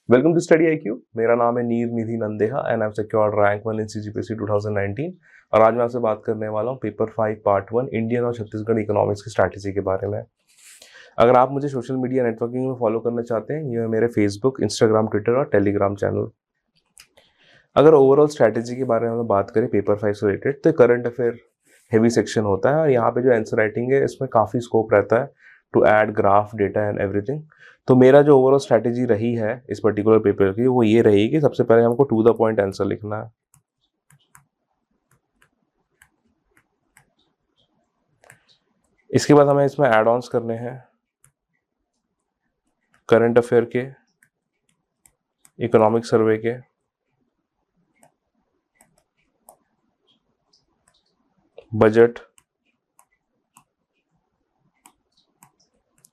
Welcome to study IQ. मेरा नाम है Neer Nidhi Nandeha and I am secured rank 1 in CGPSC 2019। और आज मैं आपसे बात करने वाला हूँ पेपर 5 पार्ट 1 इंडियन और छत्तीसगढ़ इकोनॉमिक्स की स्ट्रैटेजी के बारे में। अगर आप मुझे सोशल मीडिया नेटवर्किंग में फॉलो करना चाहते हैं, ये है मेरे फेसबुक, इंस्टाग्राम, ट्विटर और टेलीग्राम चैनल। अगर ओवरऑल स्ट्रैटेजी के बारे में हम बात करें पेपर 5 से रिलेटेड, तो करंट अफेयर हेवी सेक्शन होता है और यहाँ पे जो आंसर राइटिंग है इसमें काफ़ी स्कोप रहता है to add graph, data and everything. तो मेरा जो ओवरऑल स्ट्रैटेजी रही है इस पर्टिकुलर पेपर की, वो ये रही कि सबसे पहले हमको टू द पॉइंट आंसर लिखना है। इसके बाद हमें इसमें एड ऑन्स करने हैं करंट अफेयर के, इकोनॉमिक सर्वे के, बजट,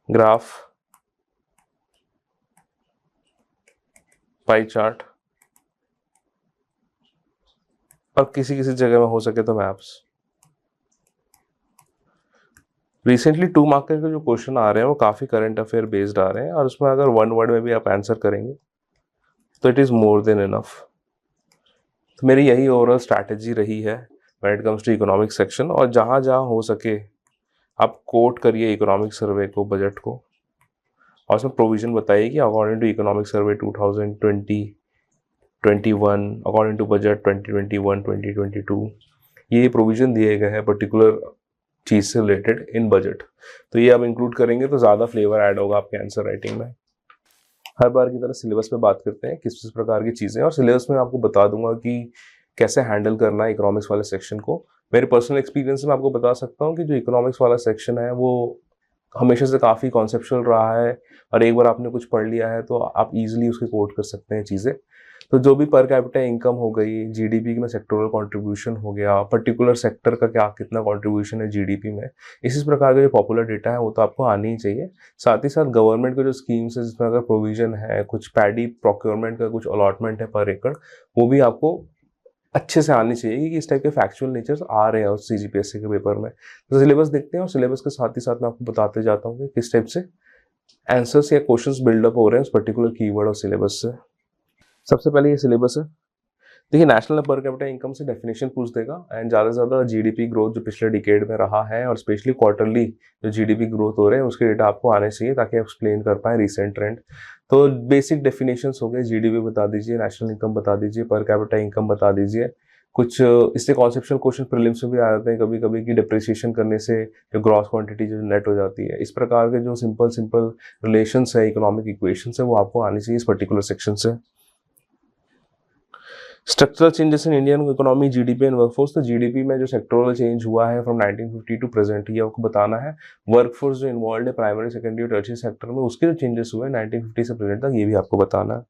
ग्राफ, पाई चार्ट और किसी किसी जगह में हो सके तो मैप्स। रिसेंटली 2 मार्क के जो क्वेश्चन आ रहे हैं वो काफ़ी करंट अफेयर बेस्ड आ रहे हैं और उसमें अगर 1 वर्ड में भी आप आंसर करेंगे तो it is more than enough. तो मेरी यही ओवरऑल स्ट्रैटेजी रही है when it comes to economic section. और जहाँ जहाँ हो सके आप कोट करिए इकोनॉमिक सर्वे को, बजट को, और उसमें प्रोविज़न बताइए कि according to economic survey 2020-21, according to budget 2021-2022, ये प्रोविज़न दिए गए हैं पर्टिकुलर चीज़ से रिलेटेड इन बजट। तो ये आप इंक्लूड करेंगे तो ज़्यादा फ्लेवर ऐड होगा आपके आंसर राइटिंग में। हर बार की तरह सिलेबस पे बात करते हैं, किस किस प्रकार की चीज़ें, और सिलेबस में आपको बता दूंगा कि कैसे हैंडल करना है इकोनॉमिक्स वाले सेक्शन को। मेरे पर्सनल एक्सपीरियंस में आपको बता सकता हूँ कि जो इकोनॉमिक्स वाला सेक्शन है वो हमेशा से काफ़ी कॉन्सेप्चुअल रहा है और एक बार आपने कुछ पढ़ लिया है तो आप इजीली उसके कोट कर सकते हैं चीज़ें। तो जो भी पर कैपिटा इनकम हो गई, जीडीपी में सेक्टोरल कंट्रीब्यूशन हो गया, पर्टिकुलर सेक्टर का क्या कितना कंट्रीब्यूशन है जीडीपी में, इसी प्रकार का जो पॉपुलर डेटा है वो तो आपको आनी ही चाहिए। साथ ही साथ गवर्नमेंट के जो स्कीम्स है जिसमें अगर प्रोविजन है, कुछ पैडी प्रोक्योरमेंट का कुछ अलॉटमेंट है पर एकड़, वो भी आपको अच्छे से आनी चाहिए कि इस टाइप के फैक्चुअल नेचर्स आ रहे हैं उस सीजीपीएससी के पेपर में। तो सिलेबस देखते हैं और सिलेबस के साथ ही साथ मैं आपको बताते जाता हूँ कि किस टाइप से आंसर्स या क्वेश्चंस बिल्डअप हो रहे हैं उस पर्टिकुलर कीवर्ड और सिलेबस से। सबसे पहले ये सिलेबस है। देखिए, नेशनल पर कैपिटा इनकम से डेफिनेशन पूछ देगा एंड ज़्यादा से ज़्यादा जीडीपी ग्रोथ जो पिछले डिकेड में रहा है और स्पेशली क्वार्टरली जो जीडीपी ग्रोथ हो रहे हैं उसके डेटा आपको आने चाहिए ताकि आप एक्सप्लेन कर पाए रिसेंट ट्रेंड। तो बेसिक डेफिनेशंस हो गए, जीडीपी बता दीजिए, नेशनल इनकम बता दीजिए, पर कैपिटा इनकम बता दीजिए। कुछ इससे कॉन्सेप्चुअल क्वेश्चन प्रीलिम्स में भी आ जाते हैं कभी कभी कि डिप्रिसिएशन करने से जो ग्रॉस क्वांटिटी जो नेट हो जाती है, इस प्रकार के जो सिंपल सिंपल रिलेशंस है, इकोनॉमिक इक्वेशंस है, वो आपको आनी चाहिए इस पर्टिकुलर सेक्शन से। Structural changes in Indian economy, GDP and workforce. तो जीडीपी में जो सेक्टोरल चेंज हुआ है फ्रॉम 1950 टू प्रेजेंट, ये आपको बताना है। वर्कफोर्स जो इन्वॉल्व है प्राइमरी, सेकेंडरी और टर्शियरी सेक्टर में, उसके जो चेंजेस हुए 1950 से प्रेजेंट तक, ये भी आपको बताना है।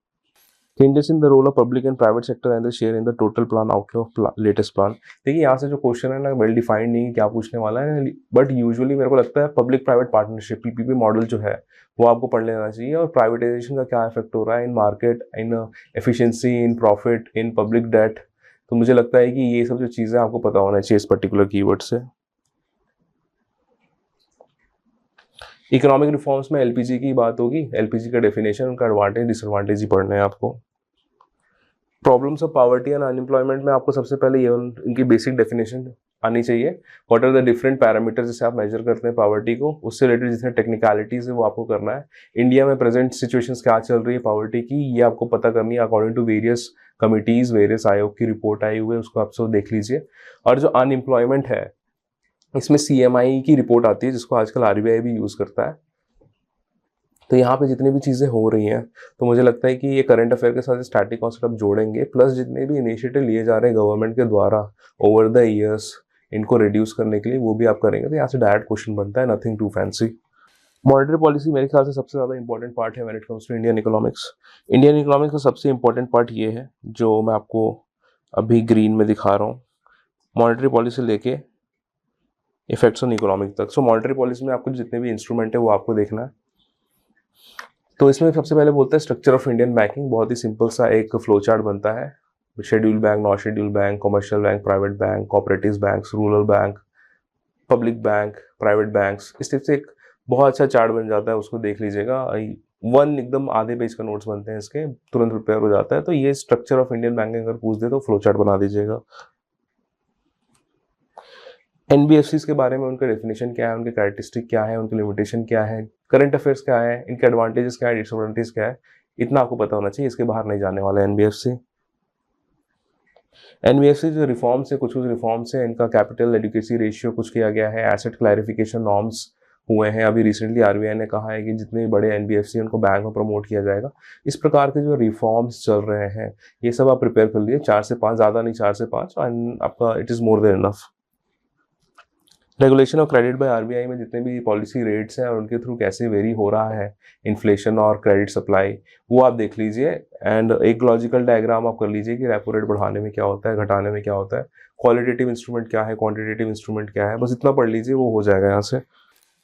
Changes in the role of public and private sector and the share in the total plan outlook of latest plan. देखिए, यहाँ से जो क्वेश्चन है ना, वेल डिफाइंड नहीं है क्या पूछने वाला है, बट यूजुअली मेरे को लगता है public private partnership, PPP model जो है वो आपको पढ़ लेना चाहिए, और प्राइवेटाइजेशन का क्या इफेक्ट हो रहा है इन market, in efficiency, in profit, in public debt. तो मुझे लगता है कि ये सब जो चीज़ें आपको पता होना चाहिए इस पर्टिकुलर कीवर्ड से। इकोनॉमिक रिफॉर्म्स में एलपीजी की बात होगी, एलपीजी का डेफिनेशन, उनका एडवांटेज डिसएडवांटेज ही पढ़ने हैं आपको। Problems of poverty and unemployment में आपको सबसे पहले ये इनकी बेसिक डेफिनेशन आनी चाहिए। What are the different parameters जिससे आप मेजर करते हैं पॉवर्टी को, उससे रिलेटेड जितने टेक्निकलिटीज है वो आपको करना है। इंडिया में प्रेजेंट सिचुएशंस क्या चल रही है पॉवर्टी की, ये आपको पता करनी है according to various committees, various आयोग की रिपोर्ट आई हुई है, उसको आप सब देख लीजिए। और जो अनएम्प्लॉयमेंट है, इसमें सीएमआई की रिपोर्ट आती है जिसको आजकल आरबीआई भी यूज़ करता है। तो यहाँ पे जितनी भी चीज़ें हो रही हैं, तो मुझे लगता है कि ये करंट अफेयर के साथ स्टैटिक कॉन्सेप्ट आप जोड़ेंगे, प्लस जितने भी इनिशिएटिव लिए जा रहे हैं गवर्नमेंट के द्वारा ओवर द ईयर्स इनको रिड्यूस करने के लिए, वो भी आप करेंगे। तो यहाँ से डायरेक्ट क्वेश्चन बनता है, nothing too fancy. Monetary policy मेरे ख्याल से सबसे ज़्यादा इंपॉर्टेंट पार्ट है when it comes to Indian economics. Indian economics का सबसे इंपॉर्टेंट पार्ट ये है जो मैं आपको अभी ग्रीन में दिखा रहा हूँ, मॉनेटरी पॉलिसी लेके इफेक्ट्स ऑन इकोनॉमिक तक। सो मॉनेटरी पॉलिसी में आपको जितने भी इंस्ट्रूमेंट है वो आपको देखना है। तो इसमें सबसे पहले बोलते हैं स्ट्रक्चर ऑफ इंडियन बैंकिंग। बहुत ही सिंपल सा एक फ्लो चार्ट बनता है, schedule bank, non schedule bank, commercial bank, private bank, cooperative banks, rural bank, public bank, private banks, इस टाइप से एक बहुत अच्छा चार्ट बन जाता है, उसको देख लीजिएगा। वन एकदम आधे पेज का नोट्स बनते हैं इसके, तुरंत प्रिपेयर हो जाता है। तो ये स्ट्रक्चर ऑफ इंडियन बैंकिंग अगर पूछ दे तो फ्लो चार्ट बना दीजिएगा। एनबीएफसीज के बारे में उनका डेफिनेशन क्या है, उनके कैरेक्टरिस्टिक क्या है, उनकी लिमिटेशन क्या है, करंट अफेयर्स क्या है, इनके एडवांटेजेस क्या है, डिसएडवांटेज क्या है, इतना आपको पता होना चाहिए। इसके बाहर नहीं जाने वाला है एनबीएफसी। एनबीएफसी जो रिफॉर्म्स है, कुछ रिफॉर्म्स है, इनका कैपिटल एडिक्वेसी रेशियो कुछ किया गया है, एसेट क्लैरिफिकेशन नॉर्म्स हुए हैं। अभी रिसेंटली आरबीआई ने कहा है कि जितने भी बड़े एनबीएफसी उनको बैंक में प्रमोट किया जाएगा। इस प्रकार के जो रिफॉर्म्स चल रहे हैं ये सब आप प्रिपेयर कर लिए, 4 से 5, ज़्यादा नहीं 4 से 5, एंड आपका it is more than enough. Regulation of credit by RBI में जितने भी पॉलिसी रेट्स हैं और उनके थ्रू कैसे वेरी हो रहा है इन्फ्लेशन और क्रेडिट सप्लाई, वो आप देख लीजिए। एंड एक लॉजिकल डायग्राम आप कर लीजिए कि रेपो रेट बढ़ाने में क्या होता है, घटाने में क्या होता है, क्वालिटेटिव इंस्ट्रूमेंट क्या है, क्वांटिटेटिव इंस्ट्रूमेंट क्या है, बस इतना पढ़ लीजिए, वो हो जाएगा यहाँ से।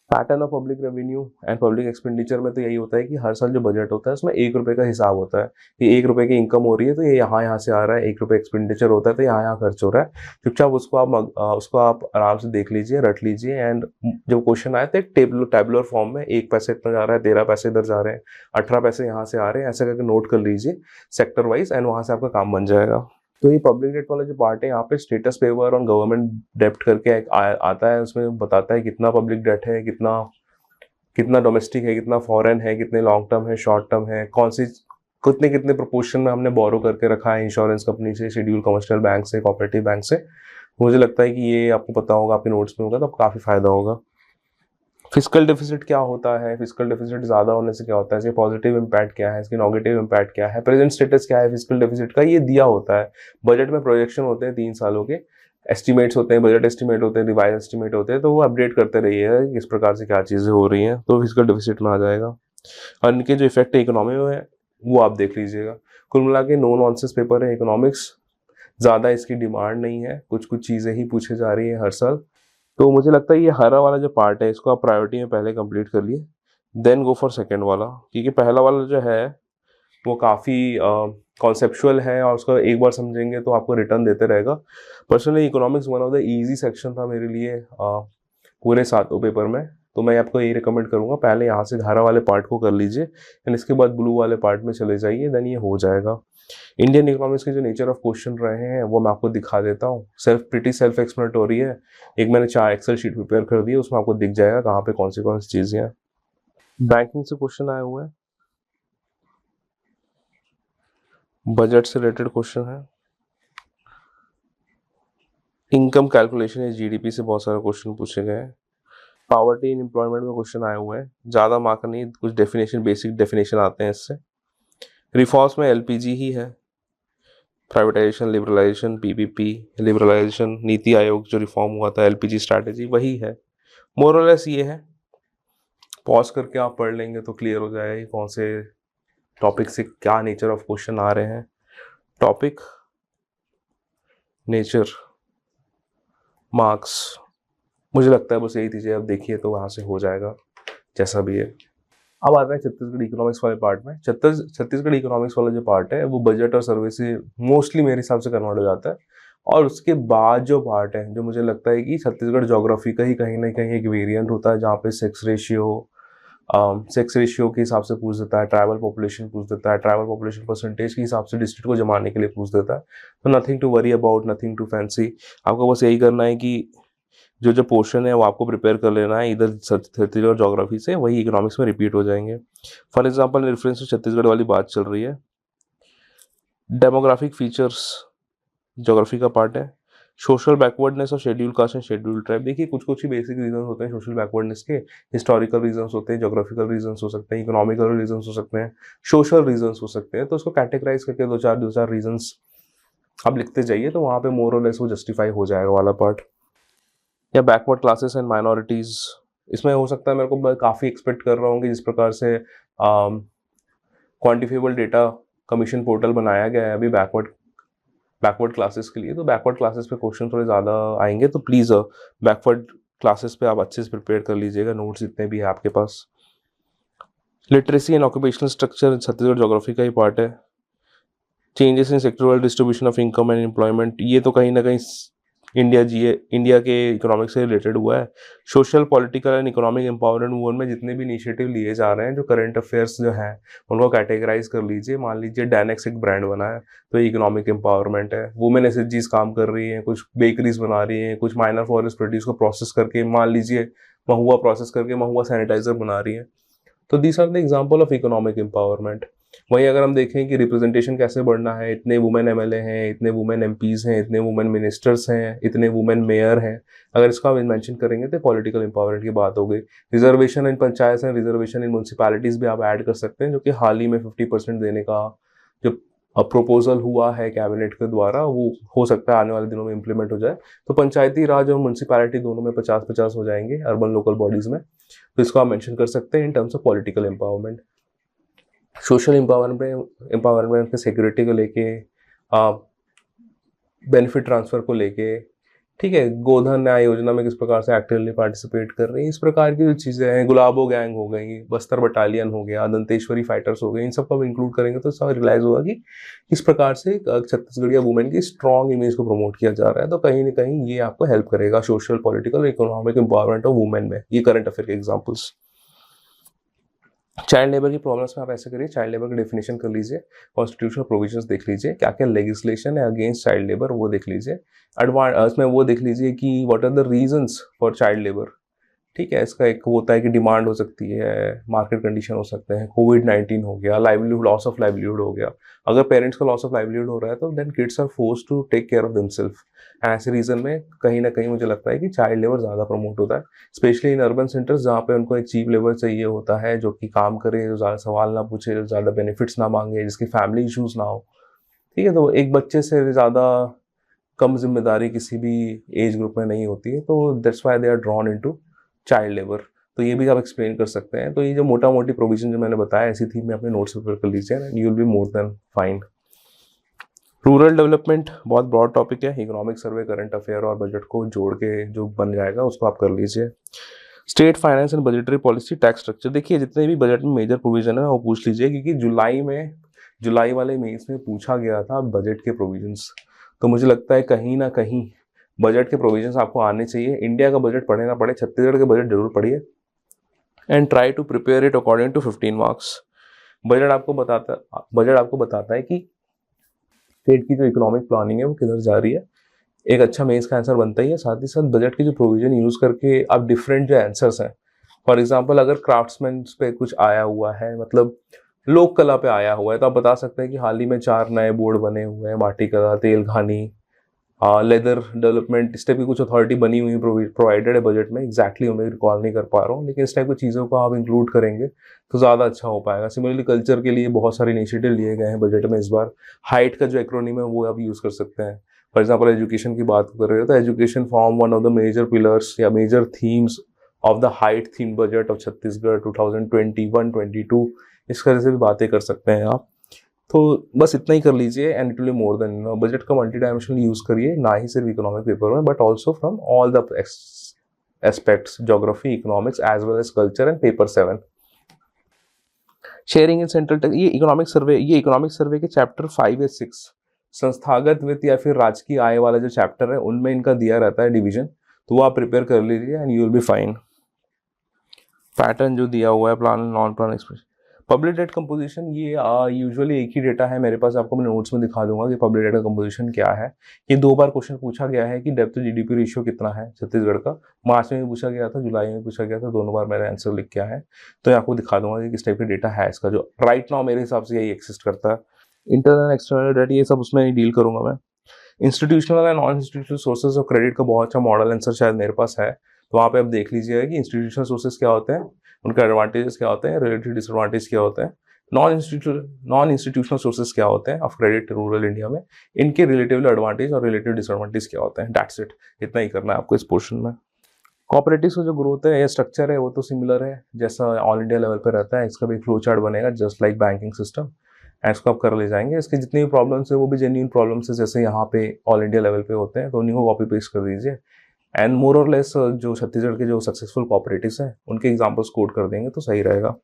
Pattern of public revenue and public expenditure में तो यही होता है कि हर साल जो बजट होता है उसमें 1 रुपये का हिसाब होता है कि 1 रुपये की इनकम हो रही है तो ये यहाँ से आ रहा है, 1 रुपये एक्सपेंडिचर होता है तो यहाँ खर्च हो रहा है। चुपचाप उसको आप आराम से देख लीजिए, रट लीजिए। एंड जब क्वेश्चन आए तो एक टेबुलर फॉर्म में 1 पैसे इतना जा रहा है, 13 पैसे इधर जा रहे हैं, 18 पैसे यहाँ से आ रहे हैं, ऐसा करके नोट कर लीजिए सेक्टर वाइज, एंड वहाँ से आपका काम बन जाएगा। तो ये पब्लिक डेट वाला जो पार्ट है यहाँ पे स्टेटस पेपर और गवर्नमेंट डेप्ट करके आता है, उसमें बताता है कितना पब्लिक डेट है, कितना डोमेस्टिक है, कितना फॉरेन है, कितने लॉन्ग टर्म है, शॉर्ट टर्म है, कौन सी कितने प्रोपोर्शन में हमने बोरो करके रखा है इंश्योरेंस कंपनी से, शेड्यूल कमर्शियल बैंक से, कोऑपरेटिव बैंक से। मुझे लगता है कि ये आपको पता होगा, आपके नोट्स में होगा तो आपको काफ़ी फायदा होगा। फिजिकल डेफिसिट क्या होता है, फिजिकल डेफिसिट ज़्यादा होने से क्या होता है, इसके पॉजिटिव इम्पैक्ट क्या है, इसके नेगेटिव इम्पैक्ट क्या है, प्रेजेंट स्टेटस क्या है फिजिकल डेफिसिट का, ये दिया होता है। बजट में प्रोजेक्शन होते हैं 3 सालों के, एस्टिमेट्स होते हैं, बजट एस्टिमेट होते हैं, रिवाइज एस्टिमेट होते हैं, तो वो अपडेट करते रहिए किस प्रकार से क्या चीज़ें हो रही हैं, तो फिजिकल डेफिसिट में आ जाएगा। और इनके जो इफेक्ट है इकोनॉमी में है वो आप देख लीजिएगा। कुल मिला के नो नॉनसेंस पेपर है इकोनॉमिक्स, ज़्यादा इसकी डिमांड नहीं है, कुछ चीज़ें ही पूछे जा रही हैं हर साल। तो मुझे लगता है ये हरा वाला जो पार्ट है इसको आप प्रायोरिटी में पहले कंप्लीट कर लिए, देन गो फॉर सेकेंड वाला, क्योंकि पहला वाला जो है वो काफ़ी कॉन्सेप्चुअल है और उसको एक बार समझेंगे तो आपको रिटर्न देते रहेगा। Personally economics one of the easy section था मेरे लिए पूरे 7 पेपर में, तो मैं आपको यही रिकमेंड करूँगा पहले यहाँ से हरा वाले पार्ट को कर लीजिए एंड इसके बाद ब्लू वाले पार्ट में चले जाइए, देन ये हो जाएगा। इंडियन इकोनॉमिक्स के जो नेचर ऑफ क्वेश्चन रहे हैं वो मैं आपको दिखा देता हूँ, सेल्फ एक्सप्लेनेटरी है। एक मैंने 4 एक्सेल शीट प्रिपेयर कर दी है, उसमें आपको दिख जाएगा कहाँ पे कौन सी चीज़ें हैं। बैंकिंग से क्वेश्चन आए हुए हैं, बजट से रिलेटेड क्वेश्चन है, इनकम कैलकुलेशन या जीडीपी से बहुत सारे क्वेश्चन पूछे गए हैं, पॉवर्टी इन एम्प्लॉयमेंट में क्वेश्चन आए हुए हैं, ज़्यादा मार्क नहीं, कुछ डेफिनेशन बेसिक डेफिनेशन आते हैं इससे। रिफॉर्म्स में एलपीजी ही है, privatisation, liberalisation, PPP, liberalisation, NITI Aayog जो रिफॉर्म हुआ था, एलपीजी स्ट्रैटेजी वही है, मोर और लेस ये है। पॉज करके आप पढ़ लेंगे तो क्लियर हो जाएगा कि कौन से टॉपिक से क्या नेचर ऑफ क्वेश्चन आ रहे हैं। टॉपिक, नेचर, मार्क्स, मुझे लगता है बस यही चीज़ें अब देखिए तो वहाँ से हो जाएगा जैसा भी है। अब आता है छत्तीसगढ़ इकोनॉमिक्स वाले पार्ट में। छत्तीसगढ़ इकोनॉमिक्स वाला जो पार्ट है वो बजट और सर्वे से मोस्टली मेरे हिसाब से कन्वर्ट हो जाता है। और उसके बाद जो पार्ट है जो मुझे लगता है कि छत्तीसगढ़ ज्योग्राफी का ही कहीं ना कहीं एक वेरिएंट होता है, जहाँ पे सेक्स रेशियो के हिसाब से पूछ देता है, ट्राइबल पॉपुलेशन पूछ देता है, ट्राइबल पॉपुलेशन परसेंटेज के हिसाब से डिस्ट्रिक्ट को जमाने के लिए पूछ देता है। तो nothing to worry about, nothing too fancy, आपको बस यही करना है कि जो पोर्शन है वो आपको प्रिपेयर कर लेना है, इधर छत्तीसगढ़ ज्योग्राफी से वही इकोनॉमिक्स में रिपीट हो जाएंगे। For example reference to Chhattisgarh वाली बात चल रही है, डेमोग्राफिक फीचर्स ज्योग्राफी का पार्ट है, सोशल बैकवर्डनेस और schedule caste and schedule tribe. देखिए कुछ ही बेसिक रीजन होते हैं सोशल बैकवर्डनेस के, हिस्टोरिकल रीजंस होते हैं, ज्योग्राफिकल रीजंस हो सकते हैं, इकोनॉमिकल रीजंस हो सकते हैं, सोशल रीजंस हो सकते हैं। तो उसको कैटेगराइज करके दो चार रीजंस आप लिखते जाइए तो वहाँ पे मोर और लेस वो जस्टिफाई हो जाएगा वाला पार्ट। या बैकवर्ड क्लासेस एंड माइनॉरिटीज़, इसमें हो सकता है मेरे को काफ़ी एक्सपेक्ट कर रहा हूँ कि जिस प्रकार से क्वान्टिफिएबल डेटा कमीशन पोर्टल बनाया गया है अभी बैकवर्ड क्लासेस के लिए, तो बैकवर्ड क्लासेस पे क्वेश्चन थोड़े ज़्यादा आएंगे, तो प्लीज़ बैकवर्ड क्लासेस पे आप अच्छे से प्रिपेयर कर लीजिएगा, नोट्स जितने भी है आपके पास। Literacy and occupational structure Chhattisgarh geography का ही पार्ट है। Changes in sectoral distribution of income and employment, ये तो कहीं ना कहीं इंडिया के इकोनॉमिक्स से रिलेटेड हुआ है। Social political and economic empowerment movement में जितने भी इनिशिएटिव लिए जा रहे हैं, जो करंट अफेयर्स जो हैं उनको कैटेगराइज कर लीजिए। मान लीजिए डैनेक्स एक ब्रांड बना है तो इकोनॉमिक एम्पावरमेंट है। वुमेन एसएचजीज काम कर रही हैं, कुछ बेकरीज बना रही हैं, कुछ माइनर फॉरेस्ट प्रोड्यूस को प्रोसेस करके, मान लीजिए महुआ प्रोसेस करके महुआ सैनिटाइजर बना रही है। तो these are the example of economic empowerment. वहीं अगर हम देखें कि रिप्रेजेंटेशन कैसे बढ़ना है, इतने वुमेन एमएलए हैं, इतने वुमेन एमपीज हैं, इतने वुमेन मिनिस्टर्स हैं, इतने वुमेन मेयर हैं, अगर इसका हम मेंशन करेंगे तो पॉलिटिकल एम्पावरमेंट की बात हो गई। Reservation in panchayat and reservation in municipalities भी आप ऐड कर सकते हैं, जो कि हाल ही में 50% देने का जो प्रपोजल हुआ है कैबिनेट के द्वारा, वो हो सकता है आने वाले दिनों में इम्प्लीमेंट हो जाए। तो पंचायती राज और म्यूनसिपैलिटी दोनों में 50-50 हो जाएंगे अर्बन लोकल बॉडीज में। तो इसको आप मेंशन कर सकते हैं in terms of political empowerment. Social empowerment के सिक्योरिटी को लेके, बेनिफिट ट्रांसफर को लेके, ठीक है, गोधन न्याय योजना में किस प्रकार से एक्टिवली पार्टिसिपेट कर रही है, इस प्रकार की जो चीज़ें हैं, गुलाबो गैंग हो गई, बस्तर बटालियन हो गया, दंतेश्वरी फाइटर्स हो गए, इन सब को इंक्लूड करेंगे तो सब रियलाइज होगा कि किस प्रकार से छत्तीसगढ़िया वुमेन की स्ट्रॉन्ग इमेज को प्रमोट किया जा रहा है। तो कहीं ना कहीं ये आपको हेल्प करेगा social political economic empowerment of women में। ये करंट अफेयर के एग्जाम्पल्स। चाइल्ड लेबर की प्रॉब्लम्स में आप ऐसे करिए, चाइल्ड लेबर की डेफिनेशन कर लीजिए, कॉन्स्टिट्यूशनल प्रोविजंस देख लीजिए, क्या क्या लेजिस्लेशन है अगेंस्ट चाइल्ड लेबर वो देख लीजिए। इसमें वो देख लीजिए कि what are the reasons for child labour. ठीक है, इसका एक होता है कि डिमांड हो सकती है, मार्केट कंडीशन हो सकते हैं, कोविड-19 हो गया, लाइवलीहुड, लॉस ऑफ लाइवलीहुड हो गया। अगर पेरेंट्स को लॉस ऑफ लाइवलीहुड हो रहा है तो then kids are force to take care of themself. ऐसे रीजन में कहीं ना कहीं मुझे लगता है कि चाइल्ड लेबर ज़्यादा प्रमोट होता है, स्पेशली इन अर्बन सेंटर्स जहाँ पे उनको एक चीफ लेबर चाहिए होता है, जो कि काम करे, जो ज़्यादा सवाल ना पूछे, जो ज़्यादा बेनिफिट्स ना मांगे, जिसकी फैमिली इशूज़ ना हो। ठीक है, तो एक बच्चे से ज़्यादा कम जिम्मेदारी किसी भी एज ग्रुप में नहीं होती है, तो that's why they are drawn into child labour. तो ये भी आप एक्सप्लेन कर सकते हैं। तो ये जो मोटा मोटी प्रोविजन जो मैंने बताया, ऐसी थी, में अपने नोट्स प्रिपेयर कर लीजिए, you will be more then fine. Rural development बहुत ब्रॉड टॉपिक है, इकोनॉमिक सर्वे, करंट अफेयर और बजट को जोड़ के जो बन जाएगा उसको आप कर लीजिए। State finance and budgetary policy, tax structure, देखिए जितने भी बजट में मेजर प्रोविजन है वो पूछ लीजिए, क्योंकि जुलाई वाले मेंस में पूछा गया था बजट के प्रोविजंस। तो मुझे लगता है कहीं ना कहीं बजट के प्रोविजंस आपको आने चाहिए। इंडिया का बजट पढ़े ना पढ़े, छत्तीसगढ़ के बजट जरूर पढ़िए and try to prepare it according to 15 marks. Budget आपको बताता है कि स्टेट की जो इकोनॉमिक प्लानिंग है वो किधर जा रही है। एक अच्छा मेंस का आंसर बनता ही है। साथ ही साथ बजट की जो प्रोविजन यूज करके आप डिफरेंट जो आंसर्स हैं, फॉर एग्जांपल अगर क्राफ्ट्समैन पे कुछ आया हुआ है, मतलब लोक कला पे आया हुआ है, तो आप बता सकते हैं कि हाल ही में 4 नए बोर्ड बने हुए हैं, माटी कला, तेल घानी, लेदर डेवलपमेंट, इस टाइप की कुछ अथॉरिटी बनी हुई प्रोवाइडेड है बजट में। एग्जैक्टली मैं रिकॉल नहीं कर पा रहा हूँ, लेकिन इस टाइप की चीज़ों को आप इंक्लूड करेंगे तो ज़्यादा अच्छा हो पाएगा। सिमिलरली कल्चर के लिए बहुत सारे इनिशिएटिव लिए गए हैं बजट में इस बार। हाइट का जो एक्रोनिम है वो आप यूज़ कर सकते हैं। फॉर एग्जाम्पल एजुकेशन की बात कर रहे हो तो education form one of the major pillars या major themes of the height theme budget of Chhattisgarh 2021-22। इस तरह से भी बातें कर सकते हैं आप। तो बस इतना ही कर लीजिए and it will be more than. Budget का मल्टी डायमेंशनल यूज करिए, ना ही सिर्फ इकोनॉमिक पेपर में but also from all the aspects, geography, economics as well as culture and paper 7। Sharing in central tax, ये इकोनॉमिक सर्वे के chapter 5 या 6 संस्थागत वित्त या फिर राजकीय आय वाला जो चैप्टर है उनमें इनका दिया रहता है डिवीजन, तो वो आप प्रिपेयर कर लीजिए and you will be fine. Pattern जो दिया हुआ है, plan, non plan, expression, public debt composition, ये यूजुअली एक ही डेटा है मेरे पास, आपको मैं नोट्स में दिखा दूंगा कि पब्लिक डेट का कंपोजिशन क्या है। ये 2 बार क्वेश्चन पूछा गया है कि डेब्ट टू जीडीपी रेशियो कितना है छत्तीसगढ़ का। मार्च में भी पूछा गया था, जुलाई में पूछा गया था, दोनों बार मैंने आंसर लिख के आया है। तो मैं आपको दिखा दूंगा कि किस टाइप का डेटा है इसका, जो राइट नाउ मेरे हिसाब से यही एक्सिस्ट करता है। इंटरनल एक्सटर्नल डेट ये सब उसमें डील करूंगा मैं। Institutional and non institutional sources of credit का बहुत अच्छा मॉडल आंसर शायद मेरे पास है, तो वहाँ पे आप देख लीजिएगा कि इंस्टीट्यूशनल सोर्सेज क्या होते हैं, उनके एडवांटेजेस क्या होते हैं, रिलेटिव डिसएडवांटेज क्या होते हैं, नॉन इंस्टीट्यूशनल सोर्सेज क्या होते हैं ऑफ क्रेडिट रूरल इंडिया में, इनके रिलेटिव एडवांटेज और रिलेटिव डिसएडवांटेज क्या होते हैं। दैट्स इट, इतना ही करना है आपको इस पोर्शन में। कोऑपरेटिव का जो ग्रोथ है या स्ट्रक्चर है वो तो सिमिलर है जैसा ऑल इंडिया लेवल पे रहता है। इसका भी फ्लो चार्ट बनेगा जस्ट लाइक बैंकिंग सिस्टम, इसको आप कर ले जाएंगे। इसके जितनी भी प्रॉब्लम्स है वो भी जेन्युइन प्रॉब्लम्स है जैसे यहाँ पे ऑल इंडिया लेवल पे होते हैं, तो उन्हीं को कॉपी पेस्ट कर दीजिए एंड मोर और लेस जो छत्तीसगढ़ के जो सक्सेसफुल कोऑपरेटिव्स हैं उनके एग्जाम्पल्स कोड कर देंगे तो सही रहेगा।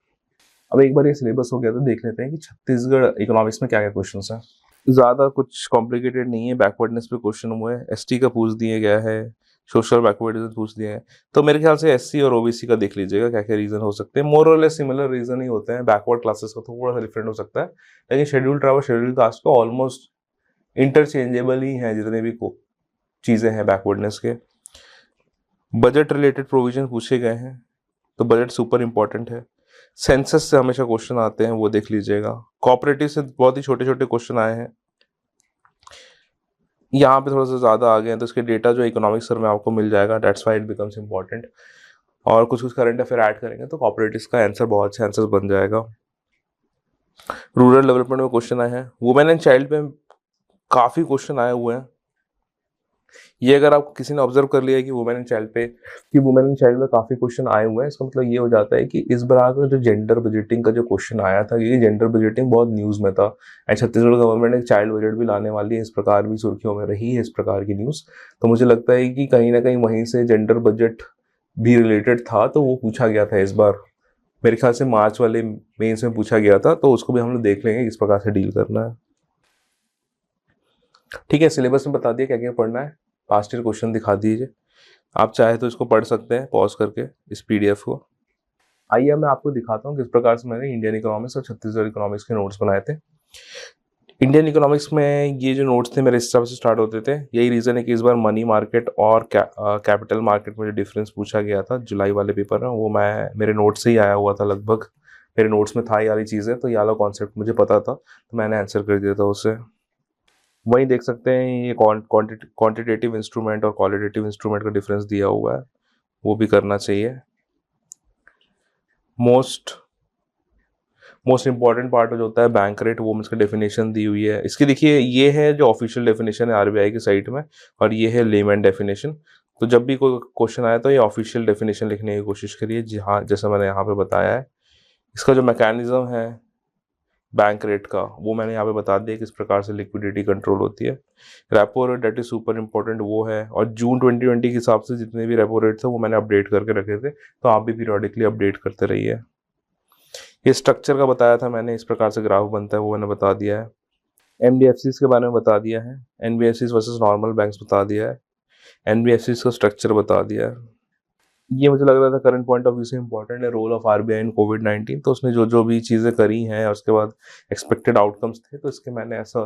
अब एक बार ये सिलेबस हो गया तो देख लेते हैं कि छत्तीसगढ़ इकोनॉमिक्स में क्या क्या क्वेश्चंस हैं। ज़्यादा कुछ कॉम्प्लिकेटेड नहीं है, बैकवर्डनेस पे क्वेश्चन हुआ है, एसटी का पूछ दिया गया है, सोशल बैकवर्डनेस पूछ दिया है। तो मेरे ख्याल से एससी और ओबीसी का देख लीजिएगा क्या क्या रीज़न हो सकते हैं। मोर और लेस सिमिलर रीज़न ही होते हैं, बैकवर्ड क्लासेस का थोड़ा सा डिफरेंट हो सकता है, लेकिन शेड्यूल ट्राइब और शेड्यूल कास्ट का ऑलमोस्ट इंटरचेंजेबल ही हैं जितने भी चीज़ें हैं बैकवर्डनेस के। बजट रिलेटेड प्रोविजन पूछे गए हैं, तो बजट सुपर इंपॉर्टेंट है। सेंसस से हमेशा क्वेश्चन आते हैं, वो देख लीजिएगा। कोऑपरेटिव से बहुत ही छोटे छोटे क्वेश्चन आए हैं, यहाँ पे थोड़ा सा ज़्यादा आ गए हैं, तो इसके डेटा जो इकोनॉमिक्स सर में आपको मिल जाएगा, that's why it becomes important. और कुछ कुछ करंट अफेयर ऐड करेंगे तो कोऑपरेटिव्स का आंसर बहुत अच्छे आंसर बन जाएगा। रूरल डेवलपमेंट में क्वेश्चन आए हैं, वुमेन एंड चाइल्ड पे काफ़ी क्वेश्चन आए हुए हैं। ये अगर आप किसी ने ऑब्जर्व कर लिया है कि वुमेन एंड चाइल्ड में काफ़ी क्वेश्चन आए हुए हैं, इसका मतलब ये हो जाता है कि इस बार का जो जेंडर बजटिंग का जो क्वेश्चन आया था, ये जेंडर बजटिंग बहुत न्यूज़ में था, एंड छत्तीसगढ़ गवर्नमेंट एक चाइल्ड बजट भी लाने वाली है, इस प्रकार भी सुर्खियों में रही है इस प्रकार की न्यूज़। तो मुझे लगता है कि कहीं ना कहीं वहीं से जेंडर बजट भी रिलेटेड था, तो वो पूछा गया था इस बार। मेरे ख्याल से मार्च वाले मेंस में पूछा गया था, तो उसको भी हम लोग देख लेंगे किस प्रकार से डील करना है। ठीक है, सिलेबस में बता दिया क्या क्या पढ़ना है, पास्ट ईयर क्वेश्चन दिखा दीजिए। आप चाहे तो इसको पढ़ सकते हैं पॉज करके इस पीडीएफ को। आइए मैं आपको दिखाता हूँ किस प्रकार से मैंने इंडियन इकोनॉमिक्स और छत्तीसगढ़ इकोनॉमिक्स के नोट्स बनाए थे। इंडियन इकोनॉमिक्स में ये जो नोट्स थे मेरे इस तरह से स्टार्ट होते थे। यही रीज़न है कि इस बार मनी मार्केट और कैपिटल मार्केट में जो डिफरेंस पूछा गया था जुलाई वाले पेपर में, वो मेरे नोट से ही आया हुआ था लगभग। मेरे नोट्स में था ये वाली चीज़ें, तो ये वाला कॉन्सेप्ट मुझे पता था, तो मैंने आंसर कर दिया था उससे। वहीं देख सकते हैं ये क्वांटिटेटिव इंस्ट्रूमेंट और क्वालिटेटिव इंस्ट्रूमेंट का डिफरेंस दिया हुआ है, वो भी करना चाहिए। मोस्ट इंपॉर्टेंट पार्ट जो होता है बैंक रेट, वो इसका डेफिनेशन दी हुई है। इसकी देखिए, ये है जो ऑफिशियल डेफिनेशन है आरबीआई की साइट में, और ये है लेमैन डेफिनेशन। तो जब भी कोई क्वेश्चन आए तो ये ऑफिशियल डेफिनेशन लिखने की कोशिश करिए, जी हाँ, जैसा मैंने यहाँ पे बताया है। इसका जो मैकेनिज्म है बैंक रेट का, वो मैंने यहाँ पे बता दिया किस प्रकार से लिक्विडिटी कंट्रोल होती है। Repo rate that is super important, वो है। और जून 2020 के हिसाब से जितने भी रेपो रेट थे वो मैंने अपडेट करके रखे थे, तो आप भी पीरियडिकली अपडेट करते रहिए। ये स्ट्रक्चर का बताया था मैंने, इस प्रकार से ग्राफ बनता है वो मैंने बता दिया है। एनबीएफसीज के बारे में बता दिया है, एनबीएफसीज वर्सेस नॉर्मल बैंक्स बता दिया है, एनबीएफसीज का स्ट्रक्चर बता दिया है। ये मुझे लग रहा था करंट पॉइंट ऑफ व्यू से इंपॉर्टेंट है, रोल ऑफ आरबीआई इन कोविड-19। तो उसने जो जो भी चीज़ें करी हैं और उसके बाद एक्सपेक्टेड आउटकम्स थे, तो इसके मैंने ऐसा